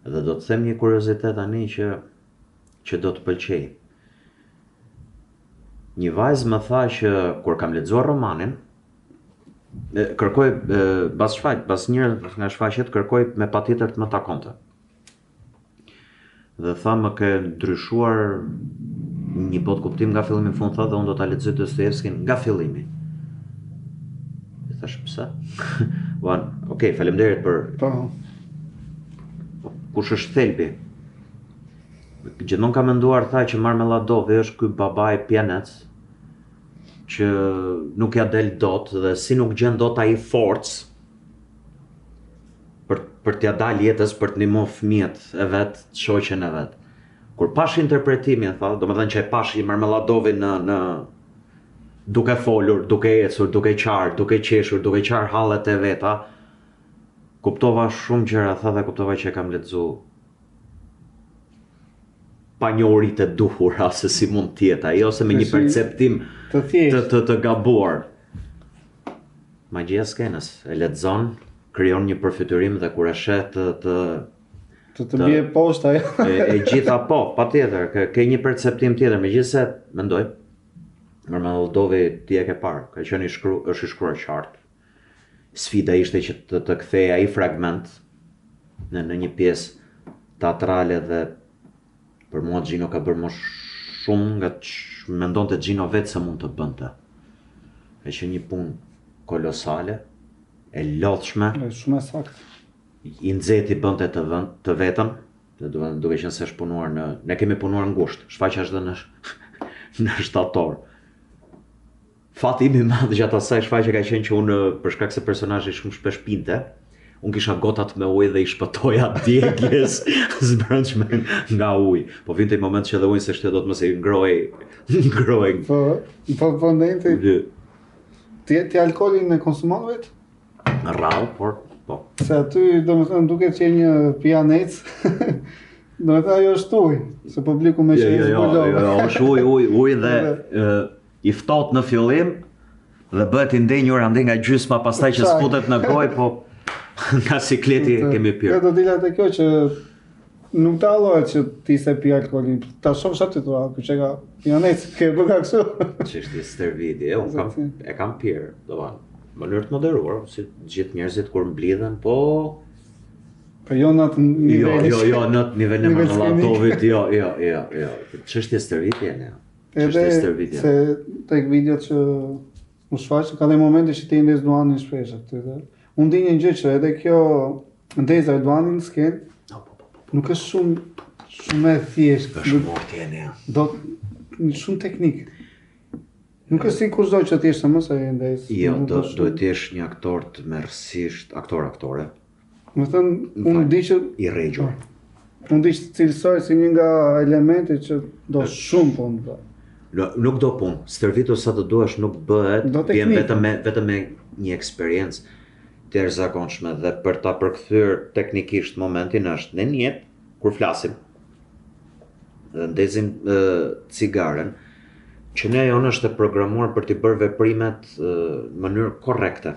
dhe do të them një kuriozitet tani që do të pëlqej. Një vajzë më tha që kur kam lexuar romanin, kërkoj pas njërë nga shfaqjet kërkoj me patjetër të më takonte. Dhe tha më ke ndryshuar një bot kuptim nga fillimi në fund, tha dhe unë do ta lexoj Dostojevskin nga fillimi. I thash pse? Okej, faleminderit për kush është thelbi. Gjithmonë kam menduar tha që Marmeladovi është ky babai pjenec që nuk ja del dot dhe si nuk gjen dot ai forcë për t'ia dalë jetës, për të ndihmuar fëmijët e vet, shoqen e vet. Kur pash interpretimin, tha, domethënë që e pash i Marmeladovin në duke folur, duke ecur, duke qarë, duke qeshur, duke qarë hallet e veta, kuptova shumë gjëra, tha, dhe kuptova që e kam lexuar pa njohurit e duhura se si mund t'jetë ai, ose me një perceptim të gabuar. Magjia skenës, e lexon, krijon një përfytyrim dhe kur e sheh të Të bie poshtë ajo. e gjitha patjetër, ke një perceptim tjetër, megjithëse mendoj, Mërë Moldovi ti e ke parë, ka qenë është i shkruar qartë. Sfida ishte që të kthej ai fragment në një pjesë teatrale dhe për mua Gjino ka bërë më shumë nga që mendonte Gjino vetë se mund të bënte. Ka qenë një punë kolosale, e lodhshme, Shumë e saktë. I nxehti bënte të vetëm, duke qenë se është punuar ne kemi punuar ngushtë, shfaqja është dhe në shtator. Fati im I madh gjatë asaj shfaqje ka qenë që unë për shkak se personazhi shumë shpesh pinte, unë kisha gotat me ujë dhe I shpëtoja djegjes zbrëndshme nga uji. Po vinte I moment që edhe ujë se shtë do të mos e ngrohej. Po ndente. Ti alkoolin e konsumon vetë? Në rrallë, por po. Se aty domethënë duket që një pianec. Domethënë ajo është ujë, se publiku me që është ujë dhe I ftohtë në fillim dhe bëhet I ndenjur ande nga gjysma pastaj që sfutet në gojë, po nga sikleti kemi pirë. Do dila te kjo që nuk dallohet që ti se pi alkoolin. Ta shohësh aty thua, që ka pianec, ke bërë kështu. Ç'është sterviti, unë e kam pirë, në mënyrë të moderuar, si gjithë njerëzit kur mblidhen, po Po jo në atë nivel. Jo, në atë nivel e Manollatovit, jo. Ç'është sterviti e ne. Edhe se tek videot që u shfaqë, ka dhe momente që ti ndes Duanin shpesh aty dhe unë di një gjë që edhe kjo ndeza e Duanin në skenë nuk është shumë e thjeshtë. Është morti e ne. Shumë teknik. Nuk është si kushdo që ti është mos e ndez. Jo, duhet të jesh një aktor të merrsisht, aktore. Më thënë, unë di që I rregjur. Unë di që cilësoj si një nga elementet që do shumë punë bë. Nuk do punë, stërvitu sa të duash nuk bëhet, vjen vetëm me një eksperiencë të jashtëzakonshme dhe për ta përkthyer teknikisht momentin është në jetë kur flasim dhe ndezim cigaren, që ne jonë është e programuar për t'i bërë veprimet në mënyrë korrekte.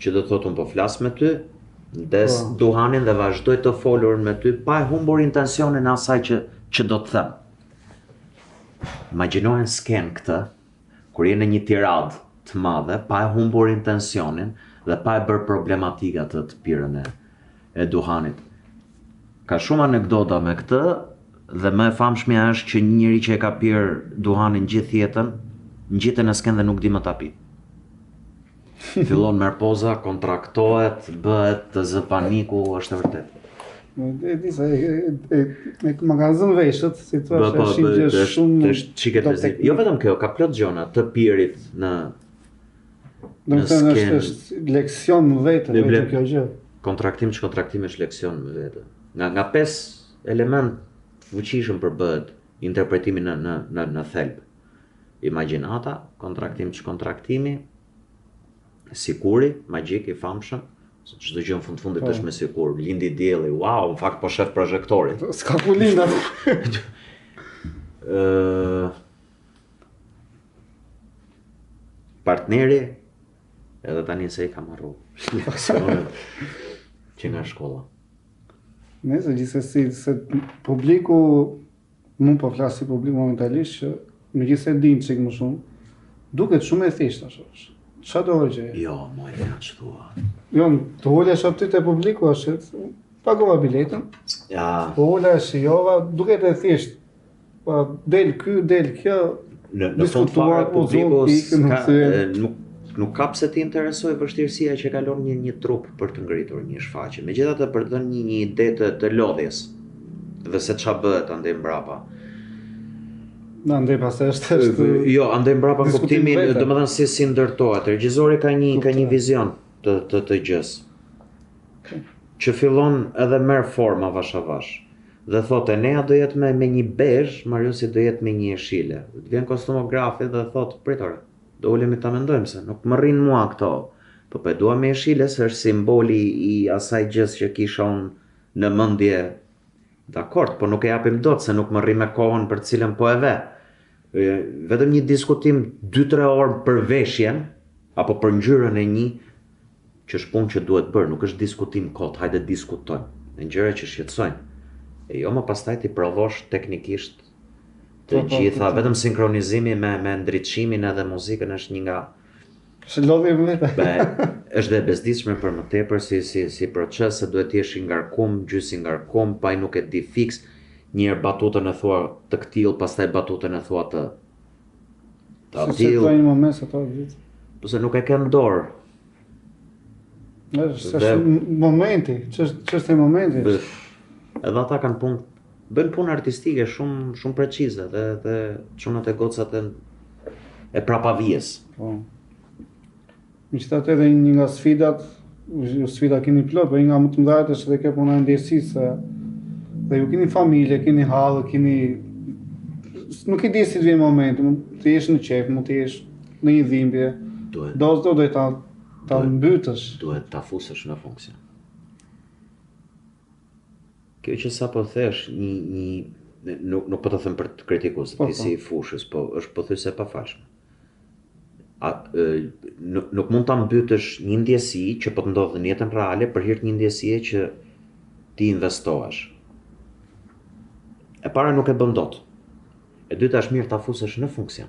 Që do thotë unë po flas me ty, ndes duhanin dhe vazhdoj të folur me ty pa e humbur intensionin asaj që do të them. Imagjinohen skenë këtë, kur je në një tiradë të madhe, pa e humbur intensionin dhe pa e bërë problematika të pirën e duhanit. Ka shumë anekdota me këtë dhe më e famshmja është që një njeri që e ka pirë duhanin gjithë jetën, ngjiten në skenë dhe nuk di më ta pi. Fillon merr poza, kontraktohet, bëhet të zë paniku, është e vërtetë. E di se me magazin veshët, si thua, është shumë Jo vetëm kjo, ka plot gjona të pirit në skenë. Është leksion më vetë kjo gjë. Kontraktim është leksion më vetë. Nga 5 element fuqishëm përbëhet interpretimi në thelb. Imagjinata, kontraktimi, sikuri, magjik I famshëm. Çdo gjë në fundit është me sikur, lindi dielli, wow, në fakt po shef projektorin. S'ka ku lindat. Partneri, edhe tani se I kam harruar. Leksionet që nga shkolla. Nëse gjithsesi se publiku, mund po flas si publik momentalisht që megjithëse din çik më shumë, duket shumë e thjeshtë ashtu. Çfarë do gjë? Jo, moj dhe që thua. Jo, të ulesh aty te publiku është, pagova biletën, po ula e shijova, duket e thjeshtë. Po del ky, del kjo, në fund fare publiku nuk ka pse të interesoj vështirësia që kalon një trup për të ngritur një shfaqje. Megjithatë për të dhënë një ide të lodhjes dhe se ç'a bëhet andej mbrapa. Andej pastaj është jo, andej mbrapa në kuptimin, domethënë si ndërtohet. Regjizori ka një vizion të gjës. Që fillon edhe merr forma avash avash. Dhe thotë Enea do jetë me një bezh, Mariusi do jetë me një jeshile. Vjen kostumografi dhe thotë pritore, do ulemi ta mendojmë se nuk më rrin mua këto. Po e dua me jeshile se është simboli I asaj gjës që kisha unë në mendje. Dakord, po nuk e japim dot se nuk më rri me kohën për cilën po e ve. Vetëm një diskutim 2-3 orë për veshjen apo për ngjyrën e një që është punë që duhet bërë, nuk është diskutim kot, hajde diskutojmë. në gjëra që shqetësojnë. E jo më pastaj ti provosh teknikisht të gjitha, vetëm sinkronizimi me ndriçimin edhe muzikën është një nga është lodhje me vete. Është dhe bezdisshme për më tepër si proces, se duhet t'jesh i ngarkum, gjys i ngarkum, pa i nuk e di fiks, një herë batutën e thua të këtill, pastaj batutën e thua të Se të një moment se to vit. Po se nuk e ke në dorë. Është momenti, ç'është momenti. Edhe ata kanë bëjnë punë artistike shumë precize dhe çunat e gocat e prapavijes. Po. Megjithatë edhe një nga sfidat, sfida keni plot, po një nga më të mëdha është edhe kjo puna e ndjesisë. Dhe ju keni familje, keni hall, nuk i di si të vjen momenti, mund të jesh në qef, mund të jesh në një dhimbje. Duhet ta mbytësh. Duhet ta fusësh në funksion. Kjo që sa po thesh, nuk po të them për të kritikues, ti si fushës, po është pothuajse e pafalshme. Nuk mund ta mbytësh një ndjesi që po të ndodhë në jetën reale për hir të një ndjesie që ti investohesh. E para nuk e bën dot. E dyta është mirë ta fusësh në funksion.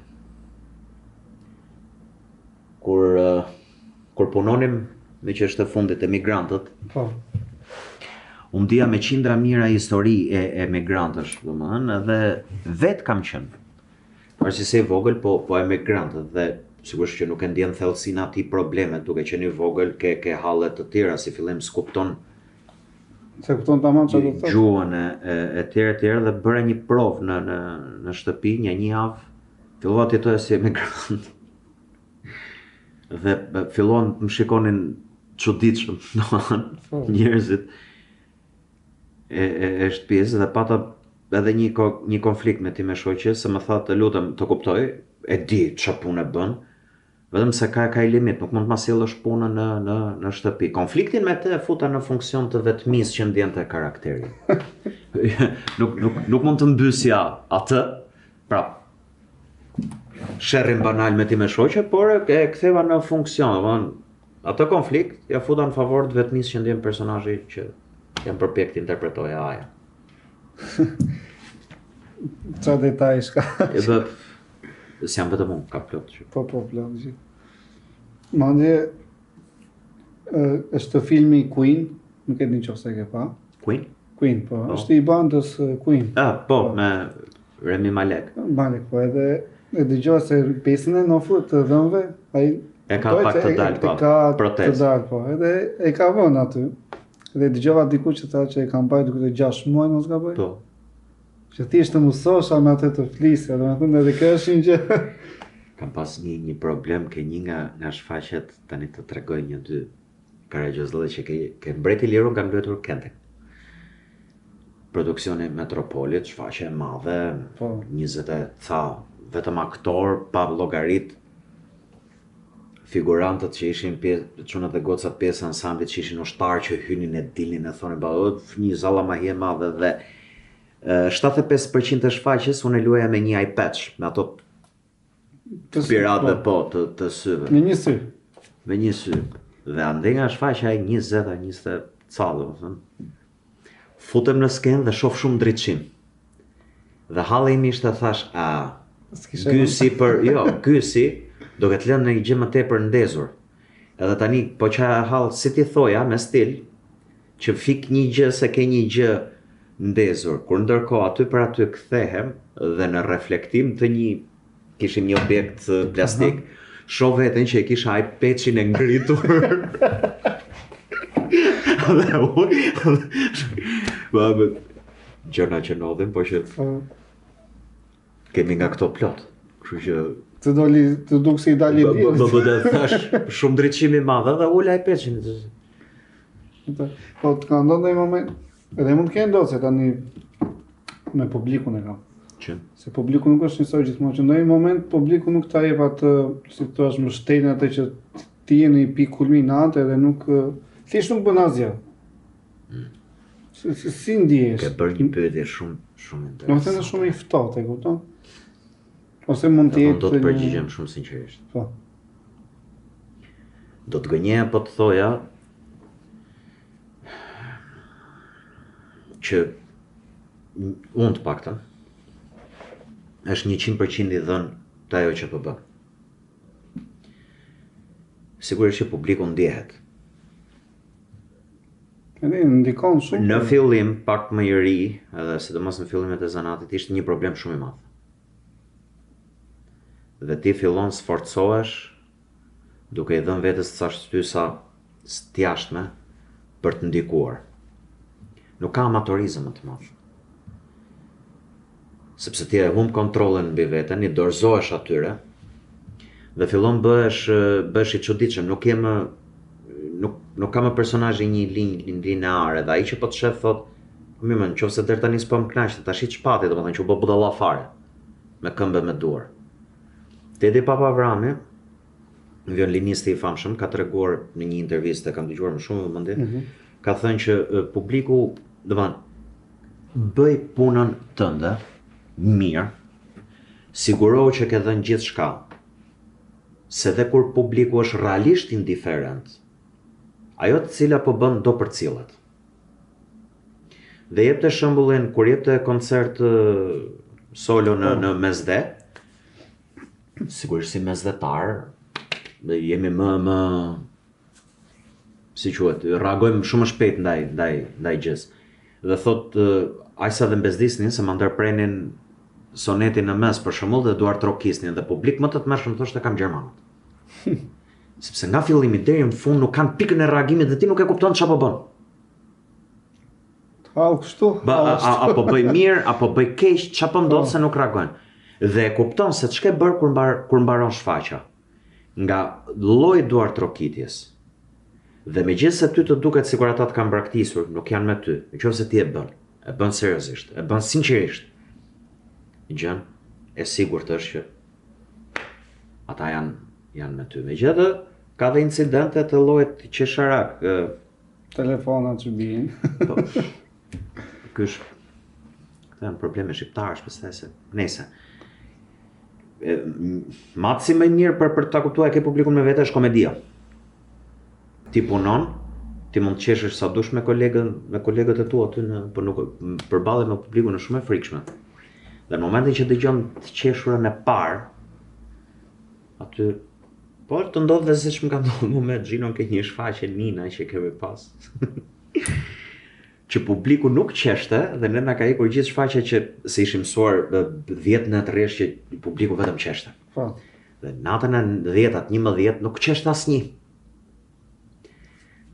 Kur punonim me që është e fundit emigrantët, unë dija me qindra mira histori e emigrantësh, domethënë, edhe vetë kam qenë. Pavarësisht se i vogël, po emigrantët dhe sigurisht që nuk e ndjen thellësinë atij problemet, duke qenë i vogël, ke halle të tjera, si fillim s'kupton. Se kupton tamam çfarë do të thotë. Gjuhën e tjerë dhe bëra një provë në shtëpi një javë, fillova të jetoja si emigrant. Dhe filluan të më shikonin çuditshëm, domethënë, njerëzit e shtëpisë dhe pata edhe një konflikt me ti me shoqe, se më tha të lutem të kuptoj, e di ç'a punë bën, vetëm se ka i limit, nuk mund të ma sjellësh punën në shtëpi. Konfliktin me të e futa në funksion të vetmisë që ndjente karakteri. Nuk mund të mbysja atë, prap. Sherrin banal me ti me shoqe, por e ktheva në funksion. Atë konflikt ja futa në favor të vetmisë që ndjen personazhi që jam përpjek të interpretoja aja. Qa detaj shka? S'jam vetëm unë, ka plot që. Po, plot që. Mandje, është filmi Queen, nuk e di nëse e ke pa. Queen? Queen, po. Është i bandës Queen. Po, me Rami Malek. Malek, po, edhe e dëgjova se pjesën e nofur të dhëmbëve, ai e ka pak të dalë, po, protest. Të dalë, po, edhe e ka vënë aty. Dhe dëgjova diku që tha që e kam bajë duke 6 muaj, mos gaboj. Po. Që thjesht të mësosha me atë të flisja, domethënë edhe kjo është një gjë. Kam pas një problem ke një nga shfaqjet, tani të tregoj 1-2 Karagjozëllë që ke Mbreti Liru nga mbletur Kentek. Produksioni Metropolit, shfaqje e madhe, 20 tha, vetëm aktor, pa llogarit, figurantët që ishin çunat e gocat pjesë ansamblit që ishin ushtarë që hynin e dilnin e thonin një zallamahie e madhe dhe 75% të shfaqjes unë e luaja me një iPad, me ato piratëve të syve. Me një sy. Me një sy. Dhe ande nga shfaqja e 20 callë, futem në skenë dhe shoh shumë ndriçim. Dhe halli im ishte thash, Gysi do këtë lënë në një gjë më tepër ndezur. Edhe tani, po që hall si ti thoja, me stil, që fik një gjë se ke një gjë ndezur. Kur ndërkohë aty për aty kthehem dhe në reflektim të kishim një objekt plastik, shoh veten që e kisha iPad-in e ngritur. Dhe gjëna që ndodhin, po që kemi nga këto plot. Kështu që të duk si i dali bjerë. Dhe thash shumë ndriçimi i madh dhe ula iPad-in. Po të ka ndonë dhe i moment, edhe mund të kenë ndodhë se tani me publikun e kam. Që? Se publiku nuk është njësoj gjithmonë, që ndonjë moment publiku nuk ta jep atë, si të është mbështetjen atë që ti je në një pikë kulminante dhe nuk, thjesht nuk bën asgjë. Si ndihesh? Ke bërë një pyetje shumë interesante. Domethënë shumë i ftohtë, e kupton? Ose mund të jetë. Do të përgjigjem shumë sinqerisht. Po. Do të gënjeja po të thoja që unë të paktën është 100% i dhënë të ajo që po bën. Sigurisht që publiku ndjehet. Ndikon shumë. Në fillim, pak më i ri, edhe sidomos në fillimet e zanatit, ishte një problem shumë i madh. Dhe ti fillon sforcohesh duke i dhënë vetes ca shtysa të jashtme për të ndikuar. Nuk ka amatorizëm më të madh. Sepse ti e humb kontrollin mbi veten, i dorëzohesh atyre dhe fillon bëhesh i çuditshëm, nuk ka më personazhi një linjë lineare, dhe ai që po të shef thot, mirë, nëse deri tani s'po më kënaqte, tash ç'pati, domethënë që u bë budalla fare me këmbë me duar. Dedi Papa Avrami, violinisti i famshëm, ka treguar në një intervistë, kam dëgjuar më shumë vëmendje, ka thënë që publiku, domethënë, bëj punën tënde mirë, sigurohu që ke dhënë gjithçka, se dhe kur publiku është realisht indiferent, ajo të cila po bën do përcillet. Dhe jepte shembullin kur jepte koncert solo në Mesdhe, sigurisht si mesdhetar, jemi më si quhet, reagojmë shumë shpejt ndaj gjës. Dhe thot, ajsa dhe mbezdisnin se më ndërprenin sonetin në mes për shembull dhe duar trokisnin dhe publik më të tmerrshëm thoshte kam gjermanët. Sepse nga fillimi deri në fund nuk kanë pikën e reagimit dhe ti nuk e kupton çfarë po bën. Kështu. Apo bëj mirë, apo bëj keq, çfarë po ndodh se nuk reagojnë. Dhe e kupton se ç'ke bër kur mbaron shfaqja. Nga lloji duar trokitjes. Dhe megjithëse ty të duket sikur ata të kanë braktisur, nuk janë me ty. Nëse ti e bën seriozisht, e bën sinqerisht. Gjën, e sigurt është që ata janë me ty. Megjithatë, ka dhe incidente të llojit qesharak. Telefonat që bijnë. Ky është janë probleme shqiptarësh, pastaj se nëse matësi më mirë për ta kuptuar ke publikun me vete është komedia. Ti punon, ti mund të qeshësh sa dush me kolegët e tu aty por nuk përballet me publikun është shumë e frikshme. Dhe në momentin që dëgjon të qeshurën e parë, aty por të ndodh dhe siç më ka ndodhur mua me Xhinon ke një shfaqje Nina që kemi pas. Që publiku nuk qeshte dhe ne na ka ikur gjithë shfaqja që se ishim mësuar 10 në të rresh që publiku vetëm qeshte. Po. Dhe natën e 10-at, 11 nuk qeshte asnjë.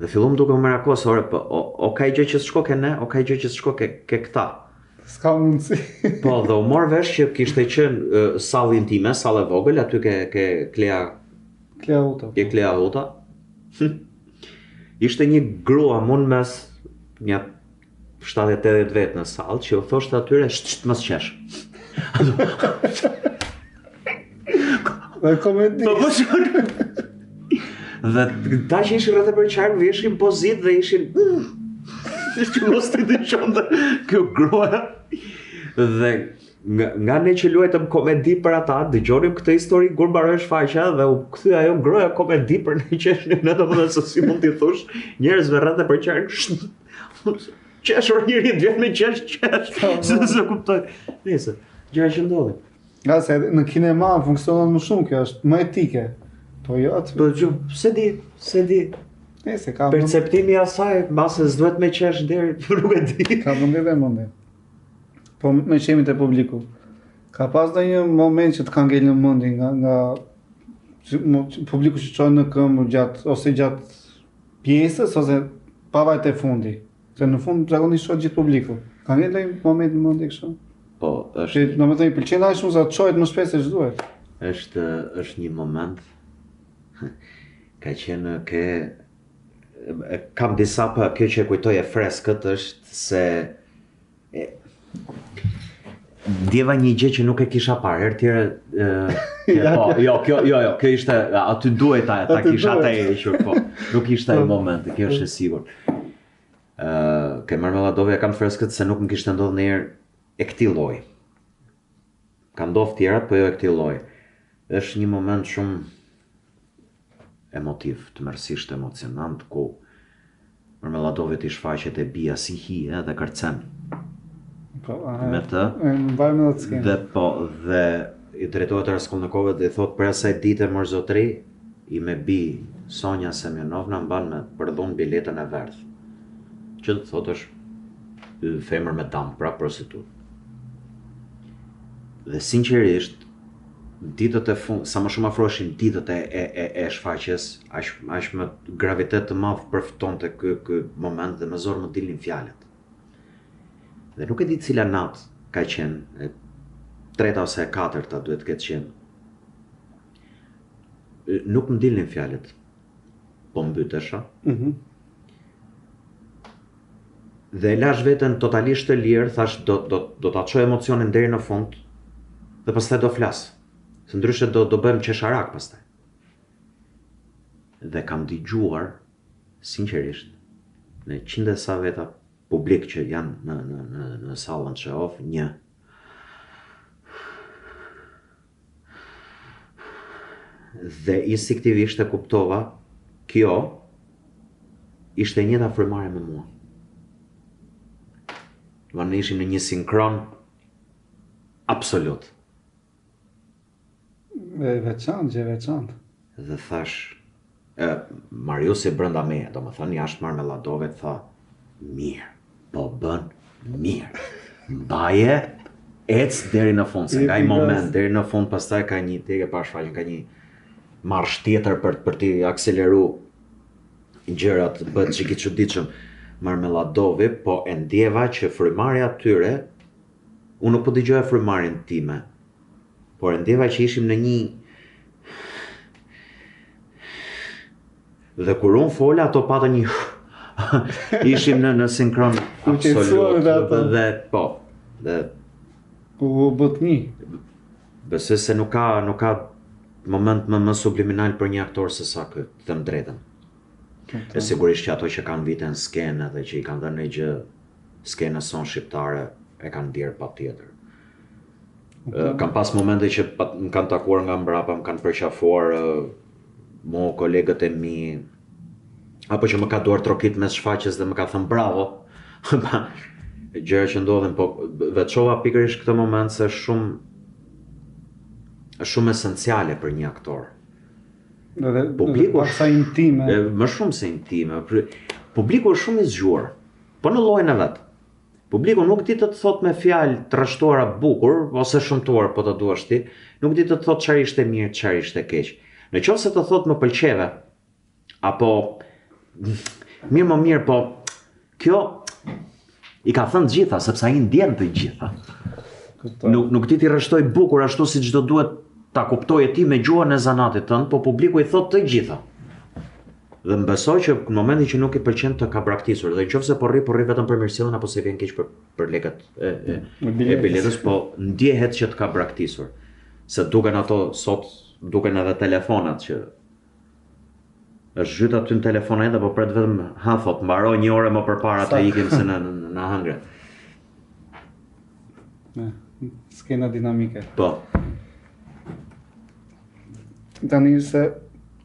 Dhe fillom duke u merakos, po o ka gjë që s'shko ke ne, o ka gjë që s'shko ke këta. S'ka mundësi. Po, dhe u mor vesh që kishte qenë sallë intime, sallë e vogël, aty ke Klea Huta. Ishte një grua mund mes një 70-80 vetë në sallë që u thoshte atyre mos qesh. Dhe komedi. Dhe ta që ishin rreth e përqarë veshin pozit dhe ishin që mos të dëgjonte kjo grua. Dhe nga ne që luajtëm komedi për ata, dëgjonim këtë histori kur mbaroi shfaqja dhe u kthye ajo groja komedi për ne qeshnin ne domethënë se si mund t'i thosh njerëzve rreth e përqarë. Qeshur njëri vjen me qesh. Se kuptoj. Nëse gjëra që ndodhin. Nga se në kinema funksionon më shumë, kjo është më etike. Po jo atë. Po se di. Nëse ka perceptimi i asaj, mbase s'duhet me qesh deri nuk e di. Ka mundi dhe mundi. Po me qemi të publiku. Ka pas dhe një moment që të ka ngel në mundi nga publiku që qojnë në këmbë gjatë pjesës ose pavajt e fundi. Se në fund zakonisht shoh gjithë publiku. Ka ngel dhe një moment në mundi kështu. Po, është. Domethënë i pëlqen aq shumë sa të çohet më shpesh se ç'duhet. Është një moment. Ka qenë kam disa pa kjo që e kujtoj e freskët është se ndjeva një gjë që nuk e kisha parë herë tjera. Kjo ishte aty duhet ta kisha ta hequr, po. Nuk ishte ai momenti, kjo është e sigurt. Ke Marmeladove kam freskët se nuk më kishte ndodhur ndonjëherë e këtij lloji. Ka ndodhur tjerat, po jo e këtij lloji. Është një moment shumë emotiv, tmerrsisht emocionant, ku Marmeladove t'i shfaqet e bia si hije dhe kërcen. Po, me të. Mbajmë edhe të skenë. Dhe po, dhe i drejtohet Raskolnikovit dhe i thot për asaj dite mër zotri, i me bi Sonja Semjonovna mban me përdhun biletën e verdh. Që të thot është femër me dam, pra prostitut. Dhe sinqerisht, ditët e fund, sa më shumë afroheshin ditët e shfaqjes, aq më gravitet të madh përfitonte ky moment dhe më zor më dilnin fjalët. Dhe nuk e di cila natë ka qenë, e treta ose e katërta duhet të ketë qenë. Nuk më dilnin fjalët, po mbytesha. Dhe e lash veten totalisht të lirë, thash do ta çoj emocionin deri në fund dhe pastaj do flas. Se ndryshe do bëhem qesharak pastaj. Dhe kam dëgjuar sinqerisht në qindë sa veta publik që janë në sallën që of, një. Dhe instinktivisht e kuptova, kjo ishte e njëjta frymare me mua. Ne ishim në një sinkron absolut. Gjë veçantë. Dhe thash, Mariusi brenda meje, do më thënë jashtë Marmeladove, tha, mirë, po bën mirë. Mbaje, ec deri në fund, se ka i moment, deri në fund, pastaj ka një tege pa shfaqjen, ka një marsh tjetër për t'i akseleru gjërat, bëhet çik i çuditshëm. Marmeladovi, po e ndjeva që frymarja tyre, unë nuk po dëgjoja frymarjen time, por e ndjeva që ishim në një... Dhe kur unë fola, ato patën një... ishim në sinkron absolut. Dhe po. Dhe... U bët një. Besoj se nuk ka moment më subliminal për një aktor se sa këtë, të them drejtën. E sigurisht që ato që kanë vite në skenë dhe që i kanë dhënë një gjë skenës son shqiptare e kanë ndjerë patjetër. Kam pas momente që më kanë takuar nga mbrapa, më kanë përqafuar mo kolegët e mi, apo që më ka duar trokit mes shfaqjes dhe më ka thënë bravo. Gjëra që ndodhin, po veçova pikërisht këtë moment se është shumë esenciale për një aktor. Publiku është intime. Më shumë se intime. Publiku është shumë i zgjuar, po në llojin e vet. Publiku nuk di të thot me fjalë të rreshtuara bukur ose shëmtuar, po ta duash ti, nuk di të thot çfarë ishte mirë, çfarë ishte keq. Nëse të thot më pëlqeve, apo mirë më mirë, po kjo i ka thënë gjitha, sepse ai ndjen të gjitha. Nuk ti rreshtoj bukur ashtu siç do duhet ta kuptoje ti me gjuhën e zanatit tënd, po publiku i thot të gjitha. Dhe më besoj që në momentin që nuk i pëlqen të ka braktisur, dhe nëse po rri vetëm për mirësinë apo se vjen keq për lekët e biletës, po ndjehet që të ka braktisur. Se duken ato sot, duken edhe telefonat që është zhyt aty në telefonet, apo pret vetëm thot, mbaroj një orë më përpara të ikim se në hëngre. Skena dinamike. Po. Tani se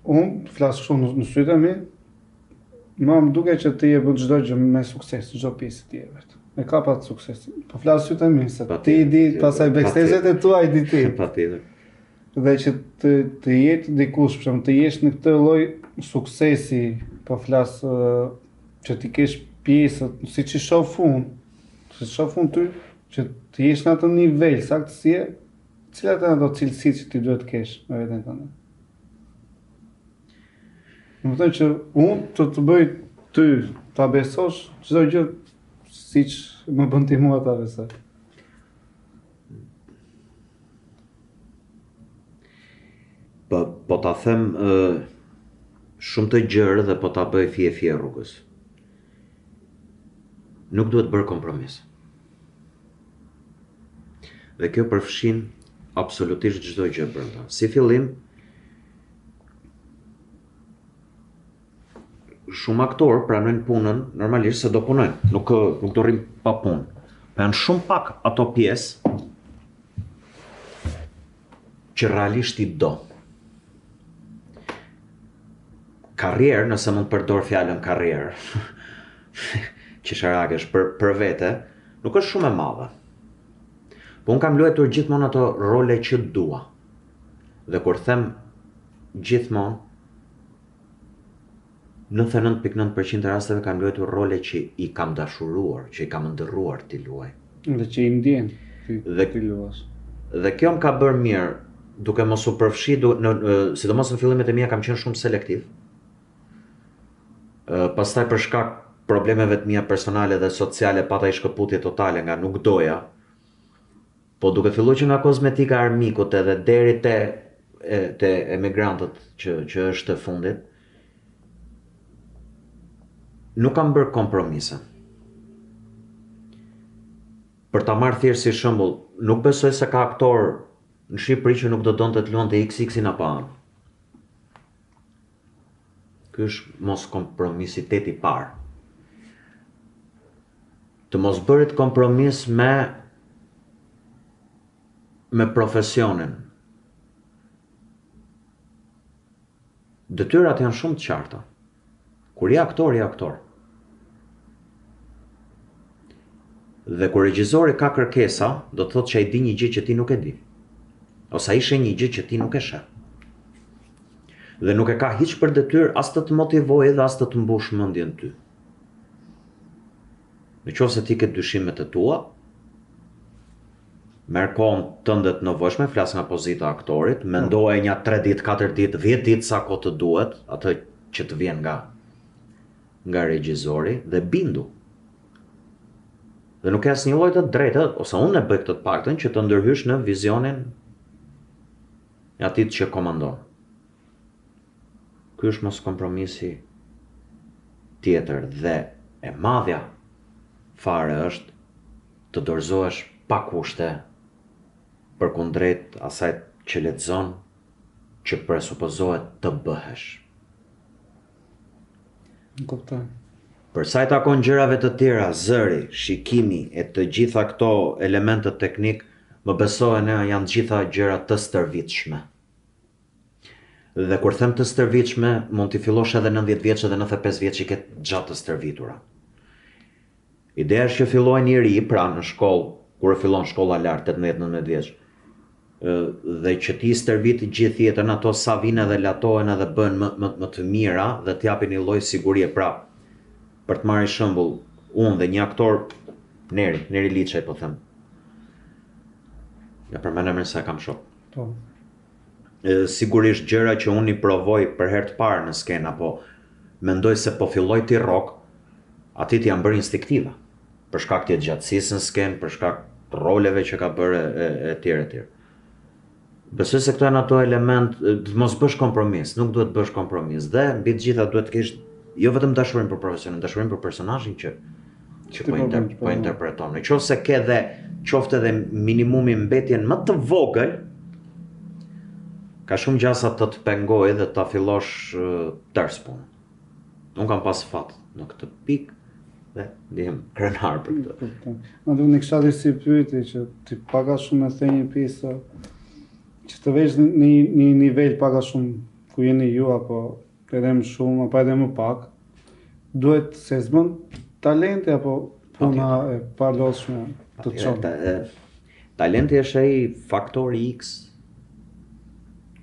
unë flas shumë në sytë e mi, ma më duke që ti e bën çdo gjë me sukses, çdo pjesë ti e vet. E ka pat sukses. Po flas sytë e mi se ti i di pasaj backstage-et e tua i di ti. Patjetër. Dhe që të jetë dikush, për shembull, të jesh në këtë lloj suksesi, po flas që ti kesh pjesët, siç i shoh unë ty, që të jesh në atë nivel saktësie, cilat janë ato cilësitë që ti duhet të kesh në veten tënde. Më thënë që unë të bëj ty ta besosh çdo gjë siç më bën ti mua ta besoj. Po ta them shumë të gjërë dhe po ta bëj fije rrugës. Nuk duhet bërë kompromis. Dhe kjo përfshin absolutisht çdo gjë brenda. Si fillim, shumë aktorë pranojnë punën normalisht se do punojnë, nuk do rrim pa punë. Po janë shumë pak ato pjesë që realisht i do. Karrierë, nëse mund të përdor fjalën karrierë, qesharakesh për vete, nuk është shumë e madhe. Po unë kam luajtur gjithmonë ato role që dua. Dhe kur them gjithmonë, 99.9% e rasteve kam luajtur role që i kam dashuruar, që i kam ndërruar t'i luaj. Dhe që i ndjen Dhe- ti luash. Dhe kjo më ka bërë mirë, duke mos u përfshi, sidomos në fillimet e mia kam qenë shumë selektiv. Pastaj për shkak problemeve të mia personale dhe sociale pata i shkëputje totale nga nuk doja. Po duke filluar që nga kozmetika e armikut edhe deri te emigrantët që është e fundit, nuk kam bërë kompromise. Për ta marrë thjesht si shembull, nuk besoj se ka aktor në Shqipëri që nuk do donte të luante XX-in apo anë. Ky është mos kompromisiteti i parë. Të mos bërit kompromis me profesionin. Detyrat janë shumë të qarta. Kur je aktor, je aktor. Dhe kur regjizori ka kërkesa, do të thotë që ai di një gjë që ti nuk e di. Ose ai sheh një gjë që ti nuk e sheh. Dhe nuk e ka hiç për detyrë as të motivojë dhe as të mbush mendjen ty. Nëse ti ke dyshimet e tua, merr kohën tënde të nevojshme, flas nga pozita e aktorit, mendoje një 3 ditë, 4 ditë, 10 ditë sa kohë të duhet, atë që të vjen nga regjizori dhe bindu. Dhe nuk ka asnjë lloj të drejtë, ose unë e bëj këtë të paktën që të ndërhysh në vizionin e atit që komandon. Ky është mos kompromisi tjetër dhe e madhja fare është të dorëzohesh pa kushte përkundrejt asaj që lexon, që presupozohet të bëhesh. Në kuptoj. Për sa i takon gjërave të tjera, zëri, shikimi e të gjitha këto elementet teknik, më besohen janë gjitha gjëra të stërvitshme. Dhe kur them të stërvitshme, mund t'i fillosh edhe 90 vjeç edhe 95 vjeç i ketë gjatë të stërvitura. Ideja është që filloj njëri pra në shkollë, kur fillon shkolla lart 18-19 vjeç, dhe që ti stërvit gjithë jetën ato sa vinë dhe latohen edhe bën më të mira dhe t'japin një lloj sigurie. Pra, për të marrë shembull, unë dhe një aktor, Neri Liçaj po them. Ja përmend emrin se kam shoh. Po. Sigurisht gjëra që unë i provoj për herë të parë në skenë, apo mendoj se po filloj ti rock, atit janë bërë instinktiva. Për shkak të gjatësisë në skenë, për shkak të roleve që ka bërë e tjerë. Besoj se këto janë ato element, të mos bësh kompromis, nuk duhet bësh kompromis. Dhe mbi të gjitha duhet të kesh jo vetëm dashurinë për profesionin, dashurinë për personazhin që po interpreton. Nëse ke dhe qoftë edhe minimumi mbetjen më të vogël, ka shumë gjasa të pengoj dhe ta fillosh tërës punën. Unë kam pas fat në këtë pikë dhe ndihem krenar për këtë. Në du në kisha dhe si pyetje që ti paga shumë e the një pjesë që të vesh një nivel paga shumë ku jeni ju apo edhe më shumë apo edhe më pak, duhet se zbën talenti apo puna e palodhshme të çon. Talenti është ai faktori X.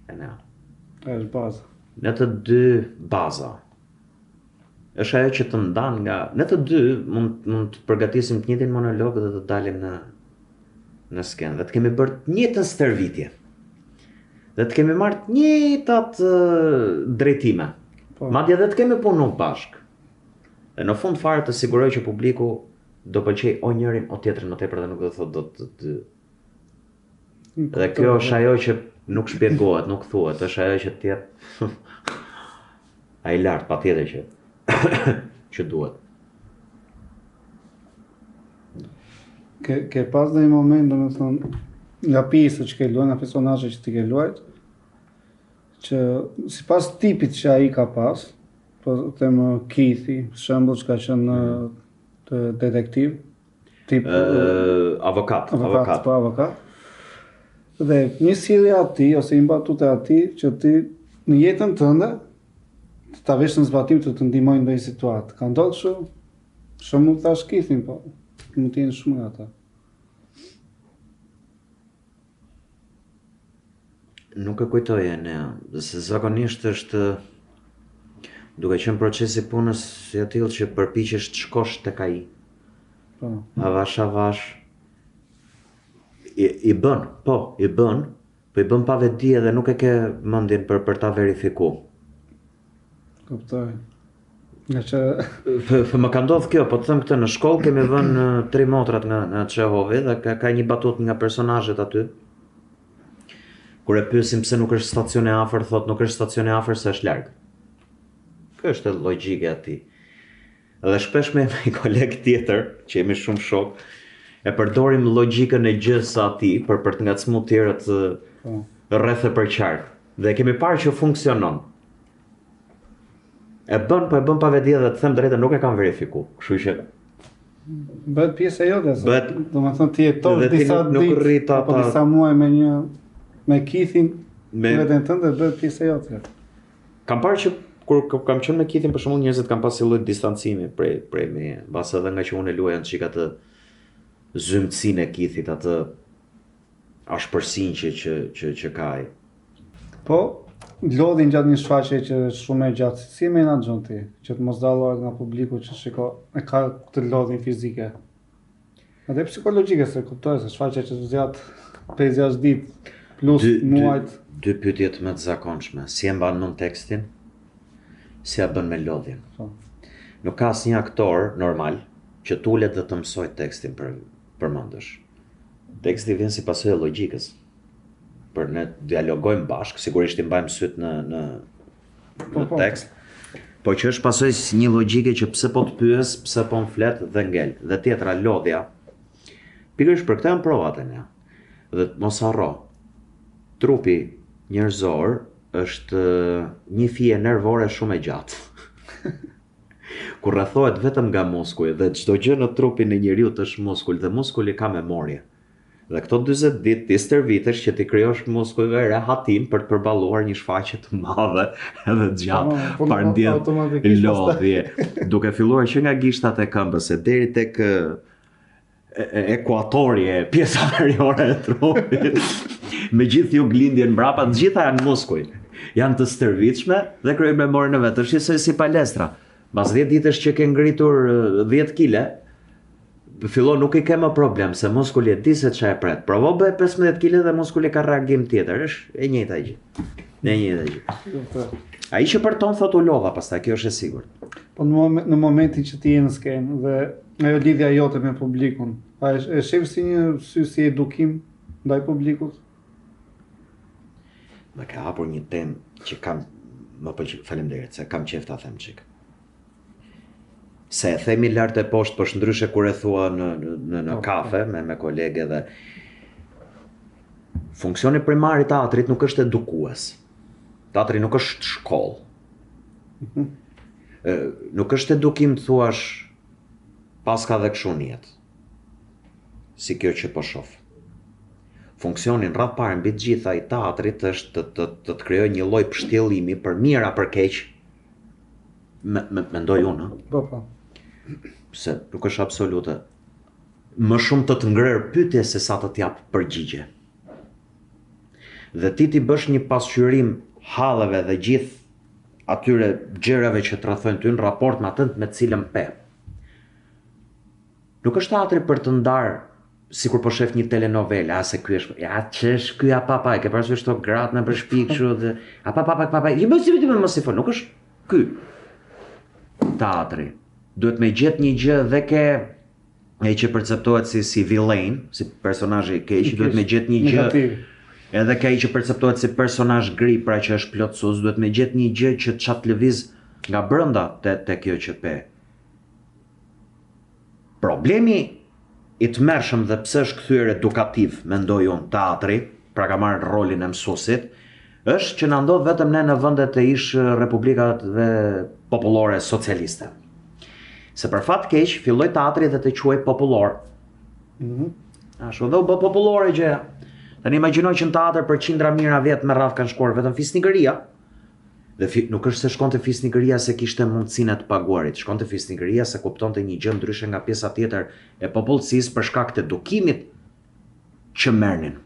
Është baza. Në të dy baza. Është ajo që të ndan nga në të dy mund të përgatisim të njëjtin monolog dhe të dalim në skenë dhe të kemi bërë të njëjtën stërvitje. Dhe të kemi marrë të njëjtat drejtime. Madje edhe të kemi punuar bashkë. Dhe në fund fare të siguroj që publiku do pëlqej o njërin o tjetrin më tepër dhe nuk do thotë do të Dhe kjo është ajo që nuk shpjegohet, nuk thuhet, është ajo që tjetë ai lart patjetër që duhet. Ke pas dhe një moment, domethënë, nga pjesët që ke luajtur, nga personazhet që ti ke luajtur, që sipas tipit që ai ka pas, po them Keith, shembull që ka qenë detektiv, tip avokat. Dhe një sjellje ati ose një batute ati që ti në jetën tënde të ta vesh në zbatim të ndihmojnë në ndonjë situatë. Ka ndodhur kështu? Shumë thash Keithin, po mund të jenë shumë nga ata. Nuk e kujtoj e ne, se zakonisht është duke qenë procesi punës si atillë që përpiqesh të shkosh tek ai. Po. Avash i bën, po i bën pa vetdi edhe nuk e ke mendjen për ta verifiku. Kuptoj. Nga që Më ka ndodhur kjo, po të them këtë, në shkollë kemi vënë 3 motrat nga Çehovi dhe ka një batutë nga personazhet aty. Kur e pyesim pse nuk është stacioni afër, thot nuk është stacioni afër se është larg. Kjo është logjike e atij. Dhe shpesh me një koleg tjetër, që jemi shumë shok, e përdorim logjikën e gjës së atij për të ngacmuar tjerët rreth e përqark. Dhe kemi parë që funksionon. E bën pa vetdi dhe të them drejtën nuk e kam verifiku. Kështu që bëhet pjesë e jote. Bëhet- Domethënë ti jeton Dhe ti disa nuk ditë rrit apo ata- disa muaj me kithin Me- veten tënde bëhet pjesë e jote. kam parë që kur kam qenë me kithin për shembull njerëzit kanë pasur lloj distancimi prej meje, mbas edhe nga që unë luaj çik atë zymtësinë e kithit, atë ashpërsinë që ka ai. Po, lodhin gjatë një shfaqje që është shumë e gjatë, si e menaxhon ti, që të mos dallohet nga publiku që shiko, e ka këtë lodhin fizike. Edhe psikologjike se kuptoj se shfaqja që zgjat 5-6 ditë plus muajt. Dy pyetje më të zakonshme, si e mban mend tekstin, si ja bën me lodhjen. Po. Nuk ka asnjë aktor normal që tulet dhe të mësoj tekstin përmendesh. Teksti vjen si pasojë e logjikës. Për ne dialogojmë bashkë, sigurisht I mbajmë syt në Po. tekst, po që është pasojë si një logjike që pse po të pyes, pse po më flet dhe ngel. Dhe tjetra lodhja. Pikërisht për këtë janë provat e ne. Dhe mos harro. Trupi njerëzor është një fije nervore shumë e gjatë. Kur rrethohet vetëm nga muskuj dhe çdo gjë në trupin e njeriu është muskull dhe muskuli ka memorie. Dhe këto 40 ditë ti stërvitesh që ti krijosh muskujve rehatim për të përballuar një shfaqje të madhe edhe të gjatë, Po, parndjen automatikisht lodhje, duke filluar që nga gishtat e këmbës e deri tek ekuatori e pjesa veriore e trupit, me gjithë ju glindjen mbrapa, të gjitha janë muskuj. Janë të stërvitshme dhe krijojnë memorien e vet. Është si palestra. Mbas 10 ditësh që ke ngritur 10 kg, fillon nuk I ke më problem se muskuli e di se ç'a e pret. Provo bëj 15 kg dhe muskuli ka reagim tjetër, është e njëjta gjë. Ai që për ton thot u lodha pastaj, kjo është e sigurt. Po në momentin që ti je në skenë dhe ajo lidhja jote me publikun, a e shef si një si edukim ndaj publikut? Më ka hapur një temë që kam më pëlqen, faleminderit se kam qejf ta them çik. Se e themi lart e poshtë, po ndryshe kur e thua në kafe me kolege dhe funksioni primar I teatrit nuk është edukues. Teatri nuk është shkollë. Nuk është edukim të thuash paska dhe kshu njet. Si kjo që po shoh. Funksionin rreth parë mbi të gjitha I teatrit është të krijojë një lloj pështjellimi për mira për keq. Mendoj unë, Po. se nuk është absolute. Më shumë të ngrerë pyetje se sa të t'jap përgjigje. Dhe ti bësh një pasqyrim halleve dhe gjithë atyre gjërave që të rrethojnë ty në raport me atë me të cilën pe. Nuk është teatri për të ndarë sikur po shef një telenovela, se ky është, ja ç'është ky papa, e ke parasysh këto gratë në përshpi kështu dhe papa, ju mos I fol, nuk është ky. Teatri duhet me gjetë një gjë dhe ke ai që perceptohet si villain, si personazhi I keq, duhet me gjetë një gjë. Edhe ka ai që perceptohet si personazh gri, pra që është plotësues, duhet me gjetë një gjë që çat lëviz nga brenda te kjo që pe. Problemi I tmerrshëm dhe pse është kthyer edukativ, mendoj unë, teatri, pra ka marrë rolin e mësuesit, është që na ndodh vetëm ne në vendet e ish republikave popullore socialiste. Se për fat keq filloi teatri dhe të quhej popullor. Ashtu dhe u bë popullore gjëja. Tani imagjinoj që në teatr për qindra mijëra vjet me radhë kanë shkuar vetëm fisnikëria. Dhe nuk është se shkonte fisnikëria se kishte mundësinë të paguarit, shkonte fisnikëria se kuptonte një gjë ndryshe nga pjesa tjetër e popullsisë për shkak të edukimit që merrnin.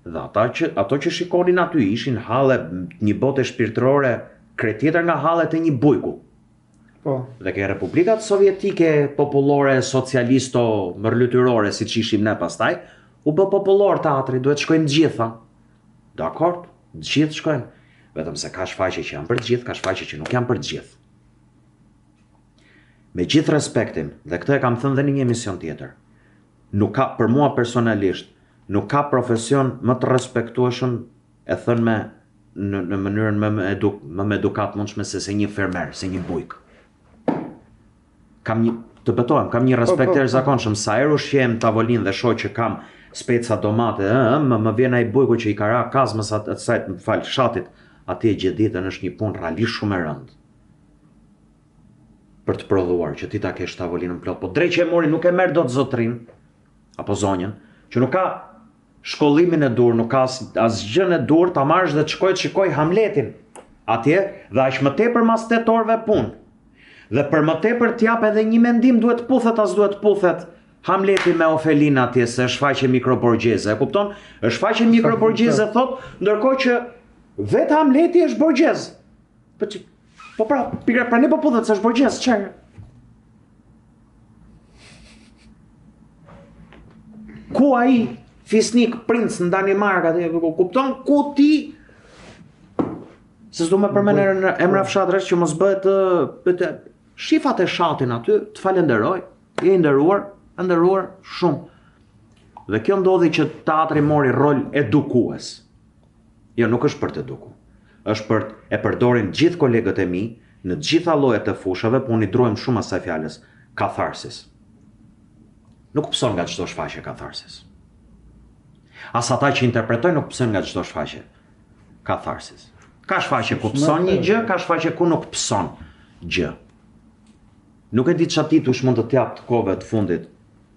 Dhe ato që shikonin aty ishin halle një bote shpirtërore krejt tjetër nga hallet e një bujku. Po. Dhe ke republikat sovjetike popullore, socialisto, mërlytyrore, si që ishim ne pastaj, u bë popullor teatri, duhet shkojnë gjitha. Dakord, gjithë shkojnë. Vetëm se ka shfaqje që janë për gjithë, ka shfaqje që nuk janë për gjithë. Me gjithë respektin, dhe këtë e kam thënë dhe në një emision tjetër, nuk ka, për mua personalisht, nuk ka profesion më të respektueshëm, e thënë në mënyrën më edukat mundshme se një fermer, se një bujk. Të betohem, kam një respekt të jashtëzakonshëm, sa herë ushqem tavolinë dhe shoh që kam speca domate, më vjen ai bujku që i ka ra kazmës asaj, më fal, shatit, atje gjithë ditën është një punë realisht shumë e rëndë. Për të prodhuar që ti ta kesh tavolinën plot, po drejt që e mori nuk e merr dot zotrin apo zonjën, që nuk ka shkollimin e dur, nuk ka asgjën e dur, ta marrësh dhe të shikoj Hamletin atje dhe aq më tepër mas 8 orëve punë. Dhe për më tepër t'jap edhe një mendim duhet puthet as duhet puthet Hamleti me Ofelin atje se është faqe mikroborgjeze, e kupton? Është faqe mikroborgjeze thot, ndërkohë që vetë Hamleti është borgjez. Po pra ne po puthet se është borgjez, çfarë? Ku ai fisnik princ në Danimark atje, kupton? Ku ti se s'du me përmend emra fshatrës që mos bëhet shifat e shatin aty, të falenderoj, je nderuar shumë. Dhe kjo ndodhi që teatri mori rol edukues. Jo, nuk është për të eduku. Është për e përdorin gjithë kolegët e mi, në gjitha llojet e fushave, po unë i druhem shumë asaj fjalës, katharsis. Nuk kupson nga çdo shfaqje katharsis. As ata që interpretojnë nuk kupson nga çdo shfaqje katharsis. Ka shfaqje ku pëson një gjë, ka shfaqje ku nuk pëson gjë. Nuk e di çfarë titull mund të t'jap të kohëve të fundit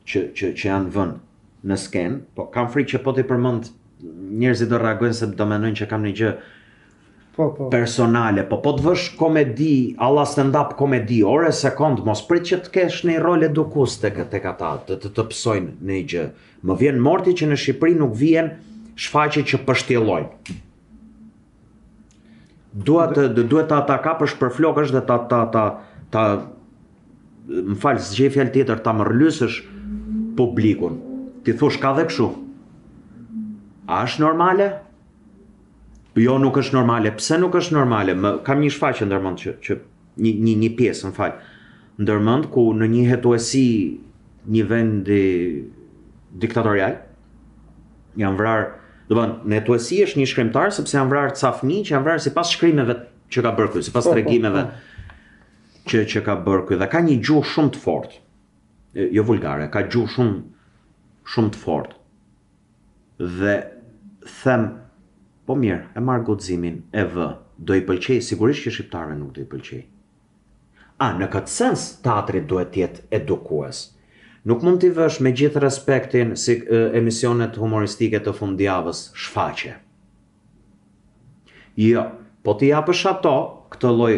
që janë vënë në skenë, po kam frikë që po t'i përmend njerëzit do reagojnë se do mendojnë që kam një gjë personale, po të vësh komedi, alla stand-up komedi, ore sekond, mos prit që të kesh një rol edukues tek ata, të pësojnë në një gjë. Më vjen morti që në Shqipëri nuk vjen shfaqje që pështjellojnë. Duhet ta kapësh për flokësh dhe ta më fal, s'gjej fjalë tjetër, ta mërlysësh publikun. Ti thosh ka dhe kështu. A është normale? Jo, nuk është normale. Pse nuk është normale? Kam një shfaqje ndërmend që një pjesë, më fal, ndërmend ku në një hetuesi një vendi diktatorial janë vrarë. Do të thonë, në hetuesi është një shkrimtar sepse janë vrarë ca fëmijë që janë vrarë sipas shkrimeve që ka bërë ky, sipas tregimeve që ka bërë ky. Dhe ka një gjuhë shumë të fortë. Jo vulgare, ka gjuhë shumë të fortë. Dhe them, po mirë, e marr guximin, e vë, do i pëlqej, sigurisht që shqiptarëve nuk do i pëlqej. Në këtë sens teatri duhet të jetë edukues. Nuk mund t'i vësh me gjithë respektin si emisionet humoristike të fundjavës shfaqje. Jo, po t'i japësh ato, këtë lloj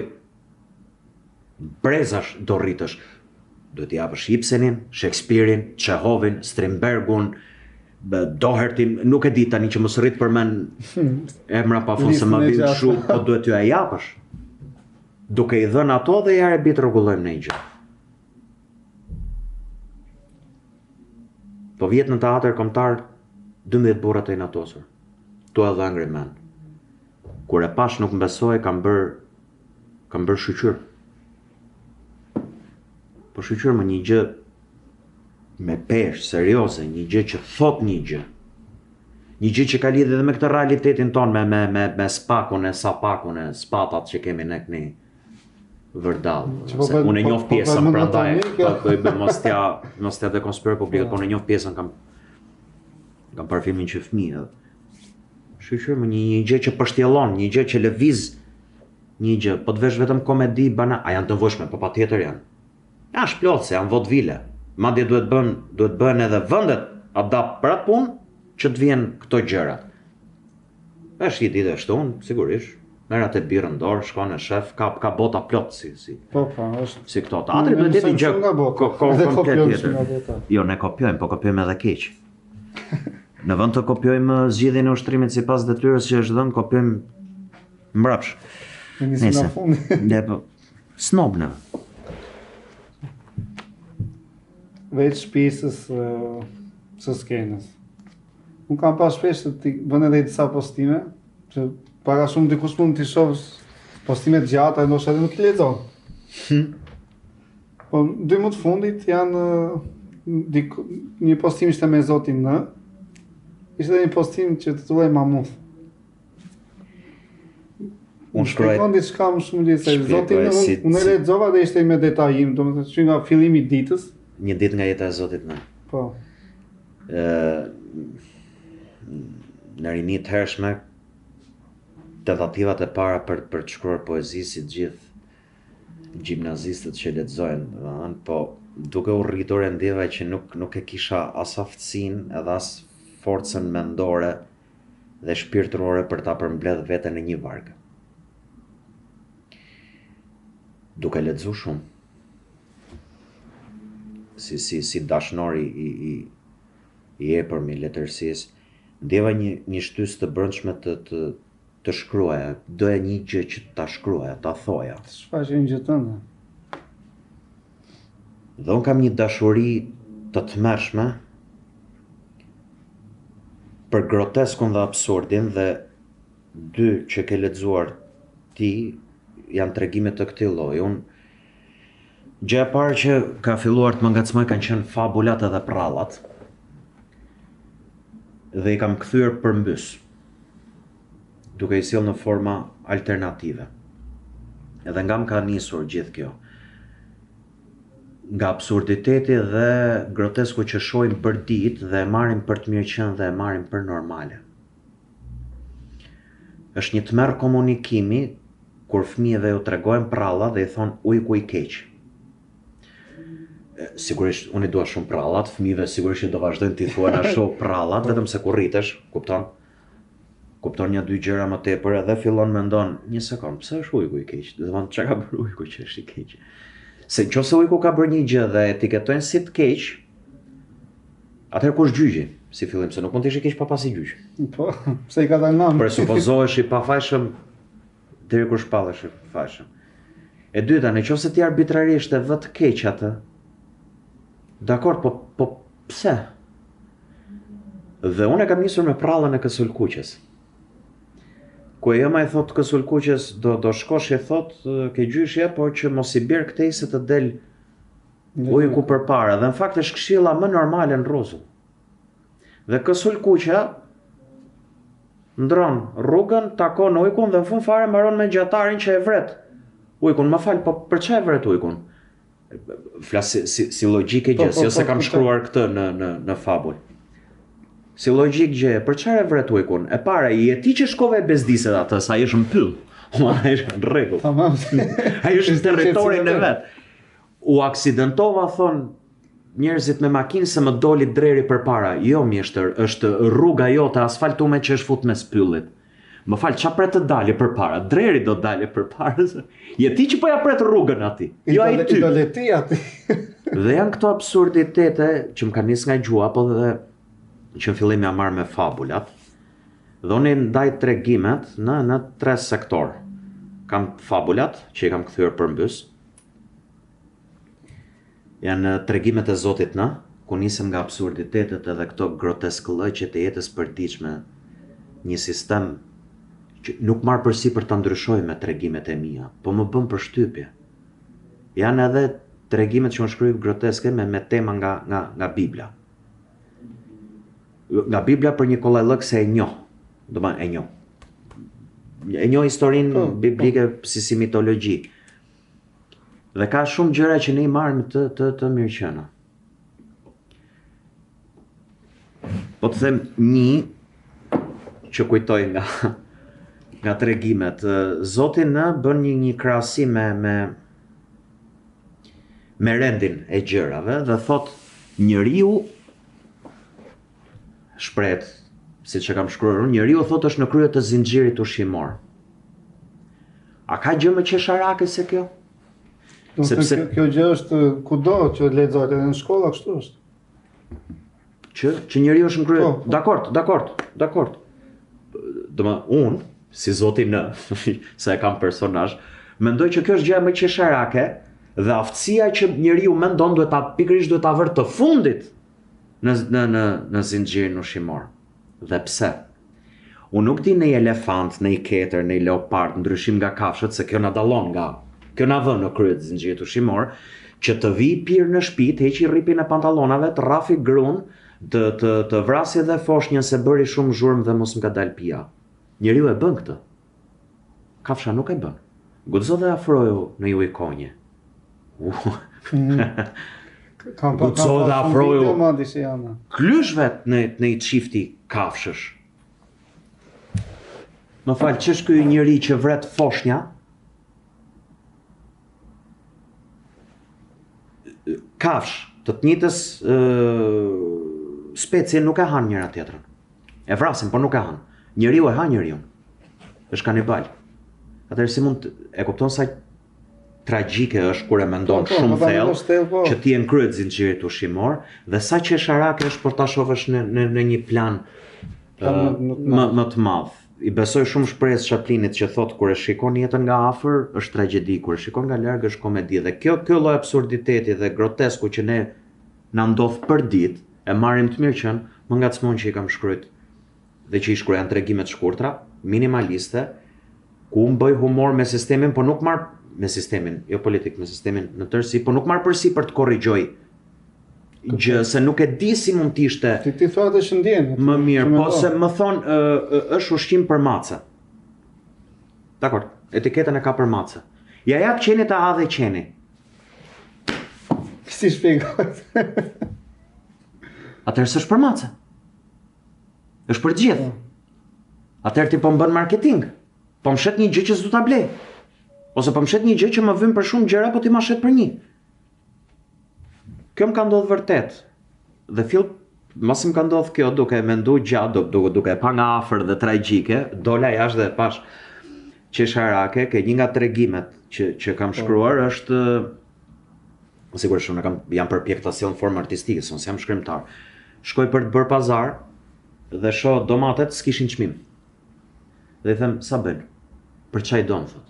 brezash do rritësh. Do t'i japësh Ibsenin, Shakespearein, Çehovin, Strindbergun, Dohertin, nuk e di tani që mos rrit përmend emra pafund se më vjen shumë, po duhet t'ju e japësh. Duke i dhënë ato dhe ja rebit rregullojmë në një gjë. Po vjet në teatr kombëtar 12 burra të inatosur. Tu edhe Angry Man. Kur e pash nuk mbesoj, kam bër shqyqyr. Po shqyqyr më një gjë me peshë, serioze, një gjë që thot një gjë. Një gjë që ka lidhje edhe me këtë realitetin ton, me spakun e sapakun e spatat që kemi ne këni vërdall. Unë e njoh pjesën prandaj, mos t'ja dekonspiroj publikut, por në njoh pjesën kam parë filmin që fëmijë. Shqyqyr më një gjë që pështjellon, një gjë që lëviz, një gjë, po të vesh vetëm komedi bana, a janë të vëshme, po patjetër janë. Ja, shplot se janë vodvile. Madje duhet bën edhe vendet adapt për atë punë që të vjen këto gjërat. Është një ditë shtunë, sigurisht. Merr atë birrën dorë, shkon në shef, ka bota plot si. Po, është. Si këto teatri duhet të jetë gjë komplet tjetër. Jo, ne kopjojmë, po kopjojmë edhe keq. Në vend të kopjojmë zgjidhjen e ushtrimit sipas detyrës që është dhënë, kopjojmë mbrapsh. Nisim nga fundi. Ne po snob në. Veç shpisës së skenës. Unë kam pas shpesh të ti bën edhe disa postime, që para shumë dikush mund t'i shohësh postime të gjata, ndoshta edhe nuk i lexon. Po 2 muaj të fundit janë një postim ishte me zotin N. Ishte një postim që titulloj Mamuth. Unë shkruaj diçka më shumë gjithë se zotin N, unë e lexova dhe ishte me detajim, domethënë që nga fillimi i ditës. Një ditë nga jeta e zotit N. Po. Në rini të hershme, tentativat e para për të shkruar poezi si të gjithë gjimnazistët që lexojnë, po duke u rritur e ndjeva që nuk e kisha as aftësinë edhe as forcën mendore dhe shpirtërore për ta përmbledh veten në një varg. Duke lexuar shumë, si dashnori i epërmi i letërsisë, ndjeva një shtysë të brendshme të shkruaja, doja një gjë që ta shkruaja, ta thoja. Shfaqe një gjë tënde. Dhe unë kam një dashuri të tmerrshme për groteskun dhe absurdin, dhe 2 që ke lexuar ti janë tregime të këtij lloji. Gjëja e parë që ka filluar të më ngacmoj kanë qenë fabulat edhe prallat. Dhe i kam kthyer përmbys, duke i sjellë në forma alternative. Edhe nga më ka nisur gjithë kjo. Nga absurditeti dhe grotesku që shohim për ditë dhe e marrim për të mirëqenë dhe e marrim për normale. Është një tmerr komunikimi kur fëmijëve ju tregojnë pralla dhe i thon ujku i keq. Sigurisht unë i dua shumë prallat, fëmijëve sigurisht që do vazhdojnë t'i thuajnë ashtu prallat, vetëm se kur rritesh, kupton 1-2 gjëra më tepër edhe fillon mendon, një sekond, pse është ujku i keq? Do të thonë çka ka bërë ujku që është i keq? Se nëse ujku ka bërë një gjë dhe etiketojnë si të keq, atëherë kush gjyqi? Si fillim, se nuk mund të ishte keq pa pasi gjyq. Po, pse i ka dalë nam? Presupozohesh i pafajshëm deri kur shpallesh i fajshëm. E dyta, nëse ti arbitrarisht e vë të keq atë, dakor, po pse? Dhe unë e kam nisur me prallën e Kësulkuqes. Ku e jema i thot Kësulkuqes, do shkosh e thot ke gjyshje, por që mos i bjerë këtej se të del ujku përpara. Dhe në fakt është këshilla më normale në rrezull. Dhe Kësulkuqja ndron rrugën, takon ujkun dhe në fund fare mbaron me gjatarin që e vret ujkun. Më fal, po për çfarë e vret ujkun? Flas si logjike gjë, si ose kam shkruar këtë në fabull. Si logjik gjë, për çfarë e vret ujkun? E para, i e ti që shkove e bezdiset atë, sa ai është në pyll. Ai është në rregull. Tamam. Ai është në territorin e vet. U aksidentova, thon njerëzit me makinë se më doli dreri përpara. Jo mjeshtër, është rruga jote asfaltume që është fut mes pyllit. Më fal, çfarë pret të dalë përpara? Dreri do dalë përpara. Je ti që po ja pret rrugën atij. Jo ai ty. Do leti aty. Dhe janë këto absurditete që më kanë nis nga gjua, po dhe që në fillim ja marr me fabulat. Dhe unë ndaj tregimet në 3 sektor. Kam fabulat që i kam kthyer përmbys. Janë tregimet e Zotit N, ku nisem nga absurditetet edhe këto groteskëllëqe të jetës përditshme, një sistem që nuk marr përsipër ta ndryshoj me tregimet e mia, po më bën përshtypje. Janë edhe tregimet që unë shkruaj groteske me tema nga Bibla. Nga Bibla për një kollajllëk se e njoh. Domethënë e njoh. E njoh historinë biblike si mitologji. Dhe ka shumë gjëra që ne i marrim të mirëqena. Po të them një që kujtoj nga tregimet. Zoti N bën një krahasim me rendin e gjërave dhe thot njeriu shpret, siç e kam shkruar unë, njeriu thot është në krye të zinxhirit ushqimor. A ka gjë më qesharake se kjo? Sepse kjo gjë është kudo që lexohet edhe në shkolla kështu është. që njeriu është ngryhet. Dakord. Unë, si zoti në, se e kam personazh, mendoj që kjo është gjë më qesharake dhe aftësia që njeriu mendon pikërisht duhet ta vërë të fundit në zinxhirin ushqimor. Dhe pse? Unë nuk di në elefant, në ketër, në leopard, ndryshim nga kafshët, se kjo na dallon kjo na vën në krye të zinxhirit ushqimor, që të vi pirë në shtëpi, të heqi rripin e pantallonave, të rrafi gruan, të vrasi dhe foshnjën se bëri shumë zhurmë dhe mos m'ka dal pija. Njeriu e bën këtë. Kafsha nuk e bën. Guxo dhe afroju në ju i konje. Guxo dhe afroju klyshvet në i çifti kafshësh. Më falë, që është ky njeri që vret foshnja? Kafsh, të njëjtës specie nuk e han njëra tjetrën. E vrasin, por nuk e han. Njeriu e han njeriu. Është kanibal. Atëherë si mund e kupton sa tragjike është kur e mendon shumë thellë që ti e krye zinxhirit ushqimor dhe sa qesharake është për ta shohësh në një plan më të madh. I besoj shumë shpresë Chaplinit që thotë kur e shikon jetën nga afër është tragjedi, kur e shikon nga larg është komedi dhe kjo lloj absurditeti dhe grotesku që na ndodh për ditë e marrim të mirë qenë, më ngacmon që i kam shkruajt dhe që i shkruaj tregime të shkurtra, minimaliste, ku unë bëj humor me sistemin, po nuk marr me sistemin, jo politik, me sistemin në tërësi, po nuk marr përsi për të korrigjoj gjë, se nuk e di si mund t'ishte ti thua të shëndjen më mirë, po se më thonë është ushqim për mace. Dakor, etiketën e ka për mace. Ja jap qeni ta ha dhe qeni. Si shpjegohet? Atëherë s'është për mace. Është për gjithë. Atëherë ti po më bën marketing. Po më shet një gjë që s'du ta blej. Ose po më shet një gjë që më vjen për shumë gjëra, po ti ma shet për një. Kjo më ka ndodhur vërtet. Dhe mos më ka ndodhur kjo duke menduar gjatë, duke pa nga afër dhe tragjike, dola jashtë dhe pash qesharake, ke një nga tregimet që kam shkruar është sigurisht unë jam përpjek ta sjell në formë artistike, se unë jam shkrimtar. Shkoj për të bërë pazar dhe shoh domatet s'kishin çmim. Dhe i them, sa bën? Për çaj don, thot.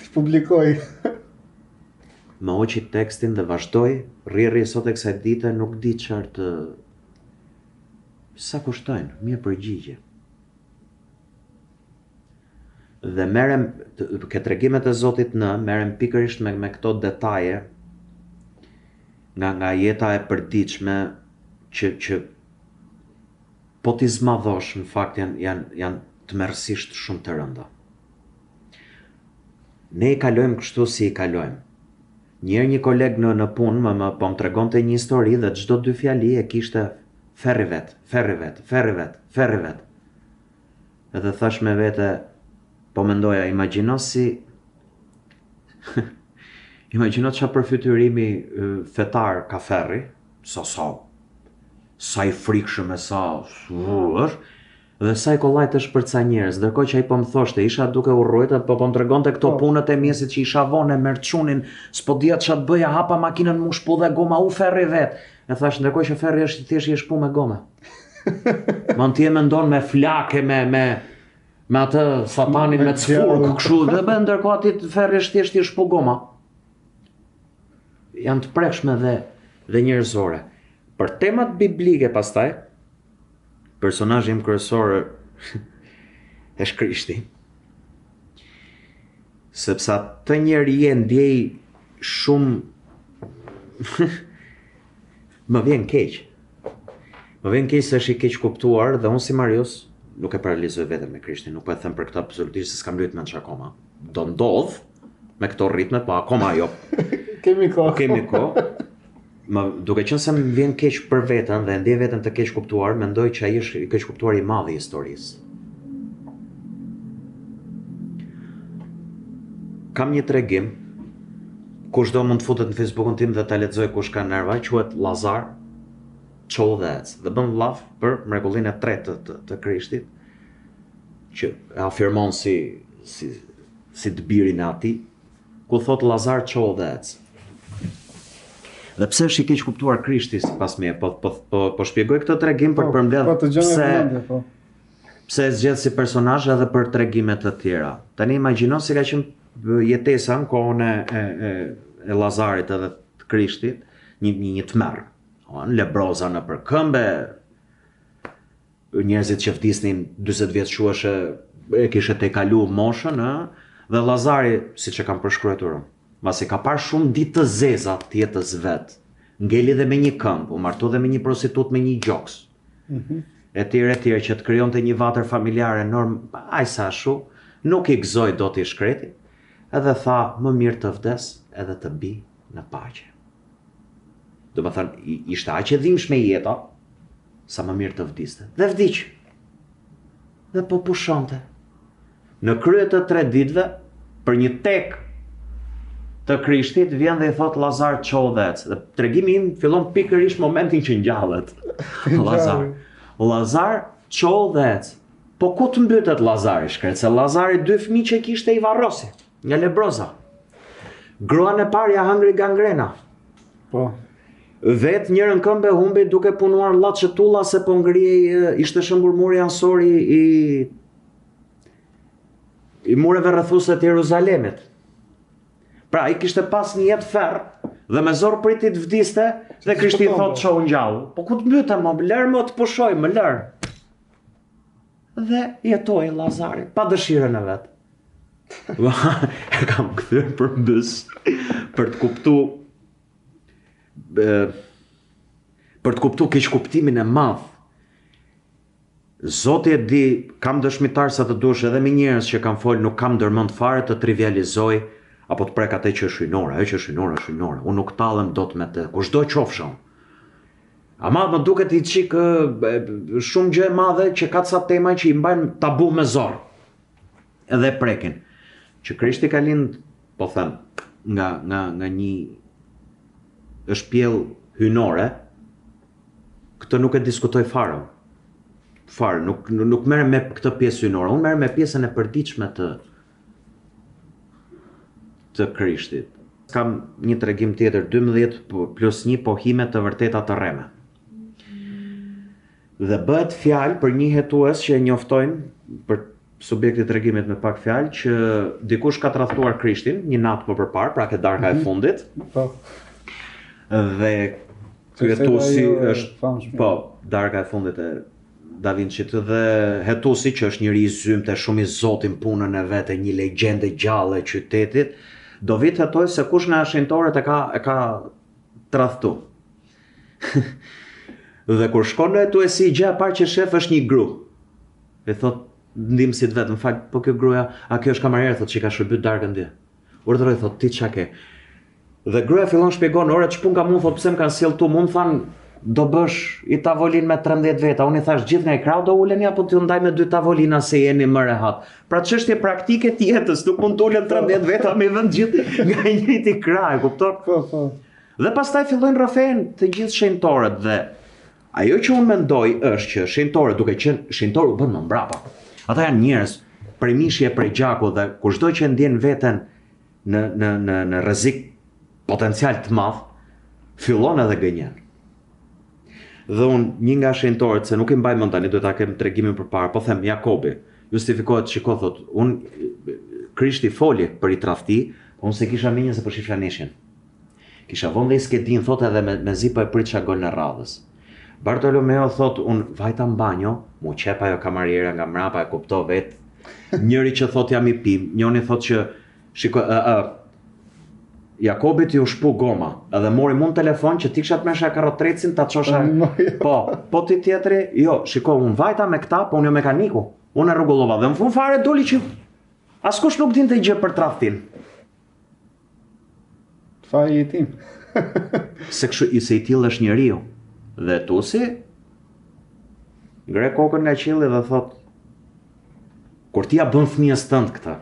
Ti publikoj. Më hoqi tekstin dhe vazhdoj, rri sot e kësaj dite nuk di çfarë sa kushtojnë, mirë përgjigje. Dhe merrem ke tregimet e Zotit merrem pikërisht me këto detaje nga jeta e përditshme që po t'i zmadhosh në fakt janë tmerrsisht shumë të rënda. Ne i kalojmë kështu si i kalojmë. Një koleg në punë po më tregonte një histori dhe çdo 2 fjali e kishte ferri vet. Edhe thash me vete, po mendoja, imagjino çfarë përfytyrimi fetar ka ferri, sa i frikshëm e sa është, dhe sa i kollajt është për ca njerëz, ndërkohë që ai po më thoshte, isha duke urrujt, po më tregonte këto punët e mjesit që isha vonë, merr çunin, s'po dija ç'a të bëja, hapa makinën mu shpu dhe goma, u ferri vet. E thash, ndërkohë që ferri është thjesht i shpu me gome. Mund ti e mendon me flake, me atë satanin me cfurk, kështu, dhe ndërkohë aty ferri është thjesht i shpu goma. Janë të prekshme dhe njerëzore. Për temat biblike pastaj, personazhi im kryesor është Krishti. Sepse atë njeri e ndjej shumë më vjen keq. Më vjen keq se është i keq kuptuar dhe unë si Marius nuk e paralizoj veten me Krishtin, nuk po e them për këtë absolutisht se s'kam lyet mend akoma. Do ndodh me këto ritme, po akoma jo. Kemi kohë. Duke qenë se më vjen keq për veten dhe ndjej veten të keq kuptuar, mendoj që ai është i keq kuptuar i madh i historisë. Kam një tregim, kushdo mund të futet në Facebookun tim dhe ta lexoj kush ka nerva, quhet Lazar Çollëdhec dhe bën llaf për mrekullinë e tretë të Krishtit, që e afirmon si të birin e atij, ku thot Lazar Çollëdhec. Dhe pse është i keq kuptuar Krishti sipas meje? Po shpjegoj këtë tregim për të përmbledh pse e zgjedh si personazh edhe për tregime të tjera. Tani imagjino se ka qenë jetesa në kohën e Lazarit edhe të Krishtit, një tmerr. Në lebroza në përkëmbe, njerëzit që vdisnin 40 vjeç shuashe e kishte tejkalu moshën, dhe Lazari, siç e kam përshkruar, pasi ka parë shumë ditë të zeza të jetës vet, ngeli dhe me një këmbë, u martu dhe me një prostitut me një gjoks. Etj që të krijonte një vatër familjare aq sa shu, nuk i gëzoi dot i shkreti, edhe tha më mirë të vdes edhe të bi në paqe. Do të thënë, ishte aq e dhimbshme jeta, sa më mirë të vdiste. Dhe vdiq. Dhe po pushonte. Në krye të 3 ditëve, për një tek të Krishtit, vjen dhe i thot Lazar çodhec. Dhe tregimi im fillon pikërisht momentin që ngjallet. Lazar çodhec. Po ku të mbytet Lazari shkret? Se Lazari 2 fëmijë që kishte i varrosi, nga lebroza. Gruan e parë ja hangri gangrena. Po. Vetë njërën këmbë humbi duke punuar llaçetulla se po ngrihej, ishte shëmbur muri ansori i mureve rrethuese të Jeruzalemit. Pra, i kishte pas një jetë ferr dhe me zor priti të vdiste dhe Krishti thot çau ngjall. Po ku të mbytem, lër më të pushoj, më lër. Dhe jetoi Lazari pa dëshirën e vet. E kam kthyer përmbys për të kuptuar keq kuptimin e madh. Zoti e di, kam dëshmitar sa të dush edhe me njerëz që kanë folë, nuk kam ndërmend fare të trivializoj apo të prek atë që është hyjnore, ajo që është hyjnore. Unë nuk tallem dot me të, kushdo qofshon. Ama më duket i çik shumë gjë e madhe që ka ca tema që i mbajnë tabu me zor. Edhe prekin. Që Krishti ka lind, po them, nga një është pjell hyjnore, këtë nuk e diskutoj fare. Nuk merrem me këtë pjesë hyjnore, unë merrem me pjesën e përditshme të Krishtit. Kam një tregim tjetër, 12+1 pohime të vërteta të rreme. Dhe bëhet fjalë për një hetues që e njoftojnë për subjektit tregimit me pak fjalë që dikush ka tradhtuar Krishtin një natë më përpara, pra ke darka e fundit. Po. Dhe ky hetuesi është darka e fundit e Da Vinci dhe hetuesi që është njëri i zymtë, shumë i zotin punën e vet, një legjendë gjallë e qytetit, do vit hetoj se kush nga shenjtorët e ka tradhtu. Dhe kur shkon në hetuesi, gjëja e parë që shef është një gru. E thot ndihmësit vet, më fal, po kjo gruaja, a kjo është kamarier, thot që ka shërbyt darkën dia. Urdhëroi, thot ti çka ke? Dhe gruaja fillon shpjegon, ore ç'pun ka mua, thot pse më kanë sjell tu, mua më than do bësh i tavolin me 13 veta. Unë i thash gjithë nga i krau do uleni apo t'ju ndaj me 2 tavolina se jeni më rehat. Pra çështje praktike të jetës, nuk mund t'ulen 13 veta me vend gjithë nga i njëjti kraj, kupton? Po. Dhe pastaj fillojnë rrëfen të gjithë shenjtorët dhe ajo që unë mendoj është që shenjtorët, duke qenë shenjtorë u bën më mbrapa. Ata janë njerëz prej mishje, prej gjaku dhe kushdo që ndjen veten në rrezik potencial të madh, fillon edhe gënjen. Dhe unë një nga shenjtorët, se nuk i mbaj mend tani, do ta kem tregimin përpara, po them Jakobi, justifikohet, shiko thot, unë Krishti foli për i tradhti, po unë se kisha menjë se po shifja neshin. Kisha vonë dhe i skedin, thot edhe me zi po e prit çka gol në radhës. Bartolomeo thot, unë vajta në banjo, mu qep ajo kamariera nga mrapa, e kupto vet. Njëri që thot jam i pim, njëri thot që shiko Jakobit ju shpu goma, edhe mori mund telefon që ti kisha të mesha karrotrecin ta çosha. Po ti tjetri, jo, shiko, unë vajta me këta, po unë jo mekaniku. Unë e rregullova dhe në fund fare doli që askush nuk dinte gjë për tradhtin. Faji i tim. Se i till është njeriu. Dhe tusi ngre kokën nga qielli dhe thot, kur ti ja bën fëmijës tënd këtë,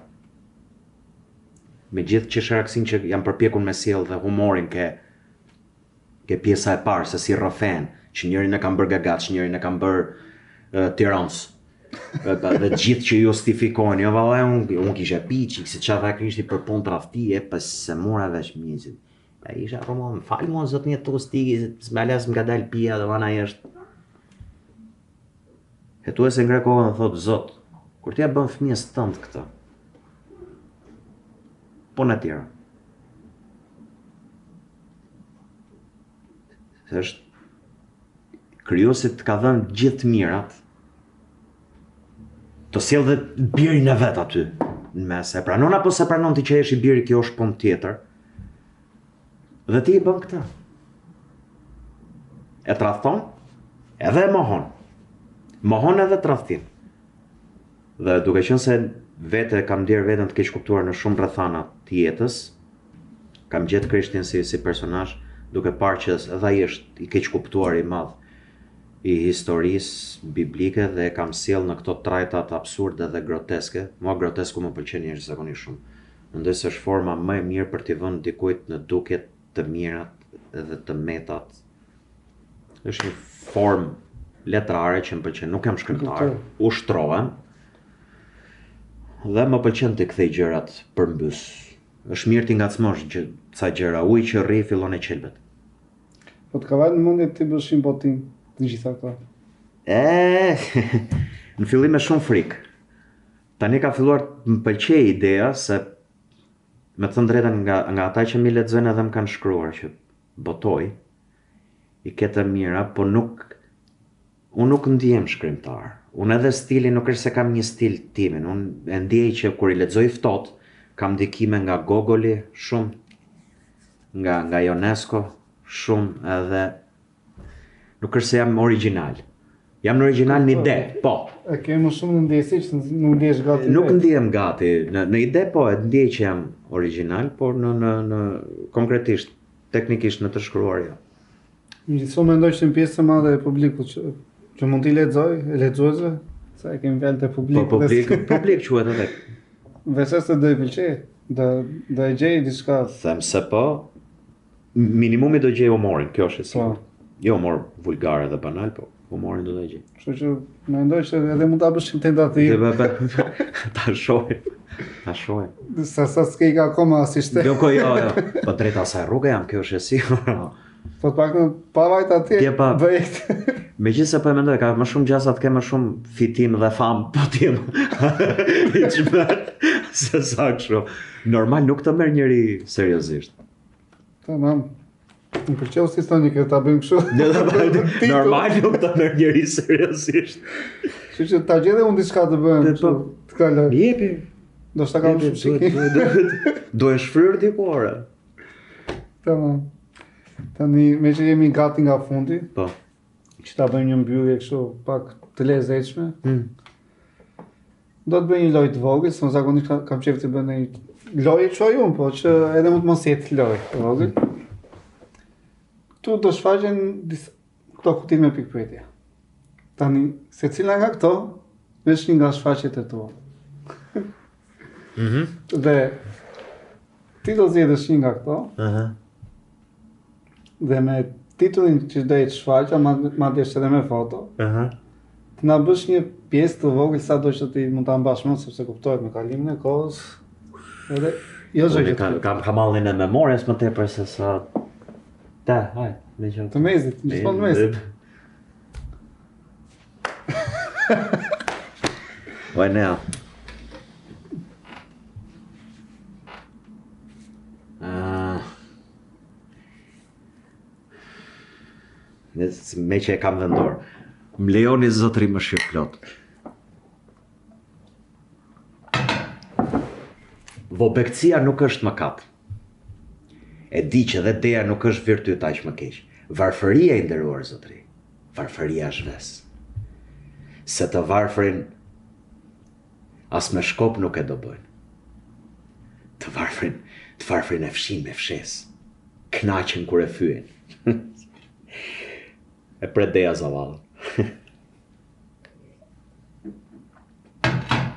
me gjithë qesharaksin që janë përpjekur me sjell dhe humorin ke pjesa e parë, se si rrëfen, që njërin e kam bërë gagat, që njërin e kam bërë tirans. Dhe gjithë që justifikojnë, jo valla, unë kishe piqik, si qa tha Krishti për punë tradhtie, pas se mora veç mjezit. E isha Romo, më falë mua zot një tostigi, s'me les m'ka dal pia dhe vana është. Hetuese ngre kohën dhe thotë, zot, kur t'ja bën fëmijës tënd këtë, po në tjera. Se është krijosi të ka dhënë gjithë mirat, të sjell dhe birin e vet aty në mes. E pranon apo se pranon ti që jesh i biri, kjo është punë tjetër. Dhe ti i bën këtë. E tradhton, edhe e mohon. Mohon edhe tradhtin. Dhe duke qenë se vete kam ndier veten të keq kuptuar në shumë rrethana të jetës, kam gjetë Krishtin si personazh, duke parë që edhe ai është i keq kuptuar i madh i historisë biblike dhe kam sjell në këto trajtat absurde dhe groteske. Mua grotesku më pëlqen jashtëzakonisht shumë. Mendoj se është forma më e mirë për t'i vënë dikujt në duket të mirat dhe të metat. Është një formë letrare që më pëlqen, nuk jam shkrimtar, ushtrohem dhe më pëlqen të kthej gjërat përmbys. Është mirë ti ngacmosh ca gjëra, ujë që rri fillon e qelbet. Po të ka vajtë në mundje ti bësh një botim të gjitha këta? Në fillim me shumë frikë. Tani ka filluar të më pëlqej ideja se me të thënë drejtën nga ata që mi lexojnë edhe më kanë shkruar që botoj i ketë mira, po unë nuk ndihem shkrimtar. Unë edhe stili nuk është se kam një stil timin. Unë e ndjej që kur i lexoj ftohtë, kam ndikime nga Gogoli shumë, nga Ionesco shumë, edhe nuk është se jam original. Jam në original në ide, po. E ke më shumë në ndjesi që nuk ndjesh gati? Nuk ndjehem gati. Në ide po, e ndjej që jam original, por në konkretisht, teknikisht në të shkruar jo. Gjithsesi mendoj që në pjesë të madhe e publikut që mund t'i lexoj, e lexuesve, sa e kemi vënë te publiku. Po publik quhet edhe. Veses të do i pëlqej, do e gjej diçka. Them se po, minimumi do gjej humorin, kjo është e sigurt. Jo humor vulgar dhe banal, po humorin do ta gjej. Kështu që mendoj që edhe mund ta bësh një tentativë. Ta shohim. Sa s'ke akoma asishte. Jo. Po drejt asaj rruge jam, kjo është e sigurt. Po të paktën pa vajt atje, bëjt. Megjithëse po e mendoj, ka më shumë gjasa të ke më shumë fitim dhe fam, po tim. I çmend se sa kështu. Normal nuk të merr njëri seriozisht. Tamam. Më pëlqeu si thoni që ta bëjmë kështu. Normal nuk të merr njëri seriozisht. Kështu që ta gjej unë diçka të bëjmë. Të kaloj. Jepi. Do të kam shumë. Do e shfryr ti po ore. Tamam. Tani me që jemi gati nga fundi, po, që ta bëjmë një mbyllje kështu pak të lezetshme, do të bëjmë një lojë të vogël, se zakonisht kam qejf të bëj një lojë çoj unë, po që edhe mund të mos jetë lojë të vogël. Tu do shfaqen këto kuti me pikpyetje. Tani secila nga këto është një nga shfaqjet e tua. Dhe ti do zgjedhësh një nga këto. Dhe me titullin që do të shfaqja, madje edhe me foto, të na bësh një pjesë të vogël sa do që ti mund ta mbash më, sepse kuptohet me kalimin e kohës. Edhe jo zgjidh. Kam mallin e memorjes më tepër se sa. Hajde, me qenë. Të mezit, gjithmonë të mezit. Oj nea. Me që e kam vendor. Më lejoni zotëri më shqip plot. Vobekësia nuk është mëkat. E di që dhe deja nuk është virtyt aq më keq. Varfëria i nderuar zotëri. Varfëria është ves. Se të varfërin as me shkop nuk e do bëjnë. Të varfërin e fshin me fshes. Knaqen kur e fyen. E pret deja zavallën.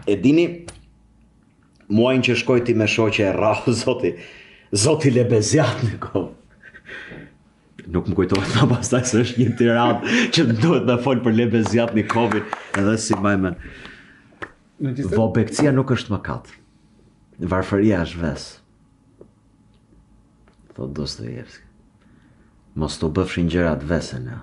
E dini, muajin që shkoj ti me shoqe e rrahë, zoti Lebezjat në kom. Nuk më kujtohet ta pastaj se është një tiran që duhet me folë për Lebezjat në komin, edhe si majmen. Vobekësia nuk është mëkat. Varfëria është ves. thot Dostojevski. Mos të bëfshin gjërat vesen, ja.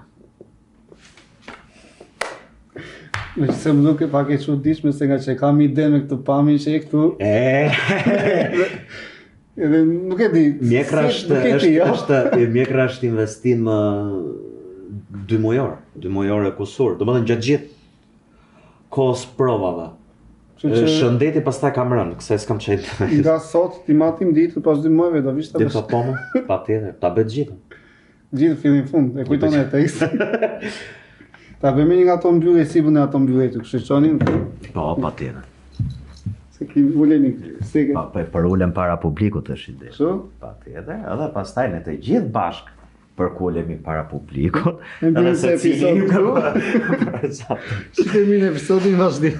Me që se më duke pak e çuditshme se nga që kam ide me këtë pamjen që e këtu. Edhe nuk e di. Mjekra mjekra është investim 2 mujor, 2 mujor e kusur. Domethënë gjatë gjithë kohës provave. Shëndeti pastaj kam rënë, kësaj s'kam çajtë. Nga sot ti matim ditë pas 2 muajve do vish ta bësh. Ditë po më, patjetër, ta bëj gjithë. Gjithë fillim fund, e kujton e tekst. Ta bëjmë një nga ato mbyllje si bën ato mbyllje të këshiçonin. Po, patjetër. Se ki uleni se ke. Po për ulem para publikut është ide. Kështu? Patjetër, edhe pastaj ne të gjithë bashk përkulemi para publikut. Edhe se episodi këtu. Shikojmë në episodin vazhdim.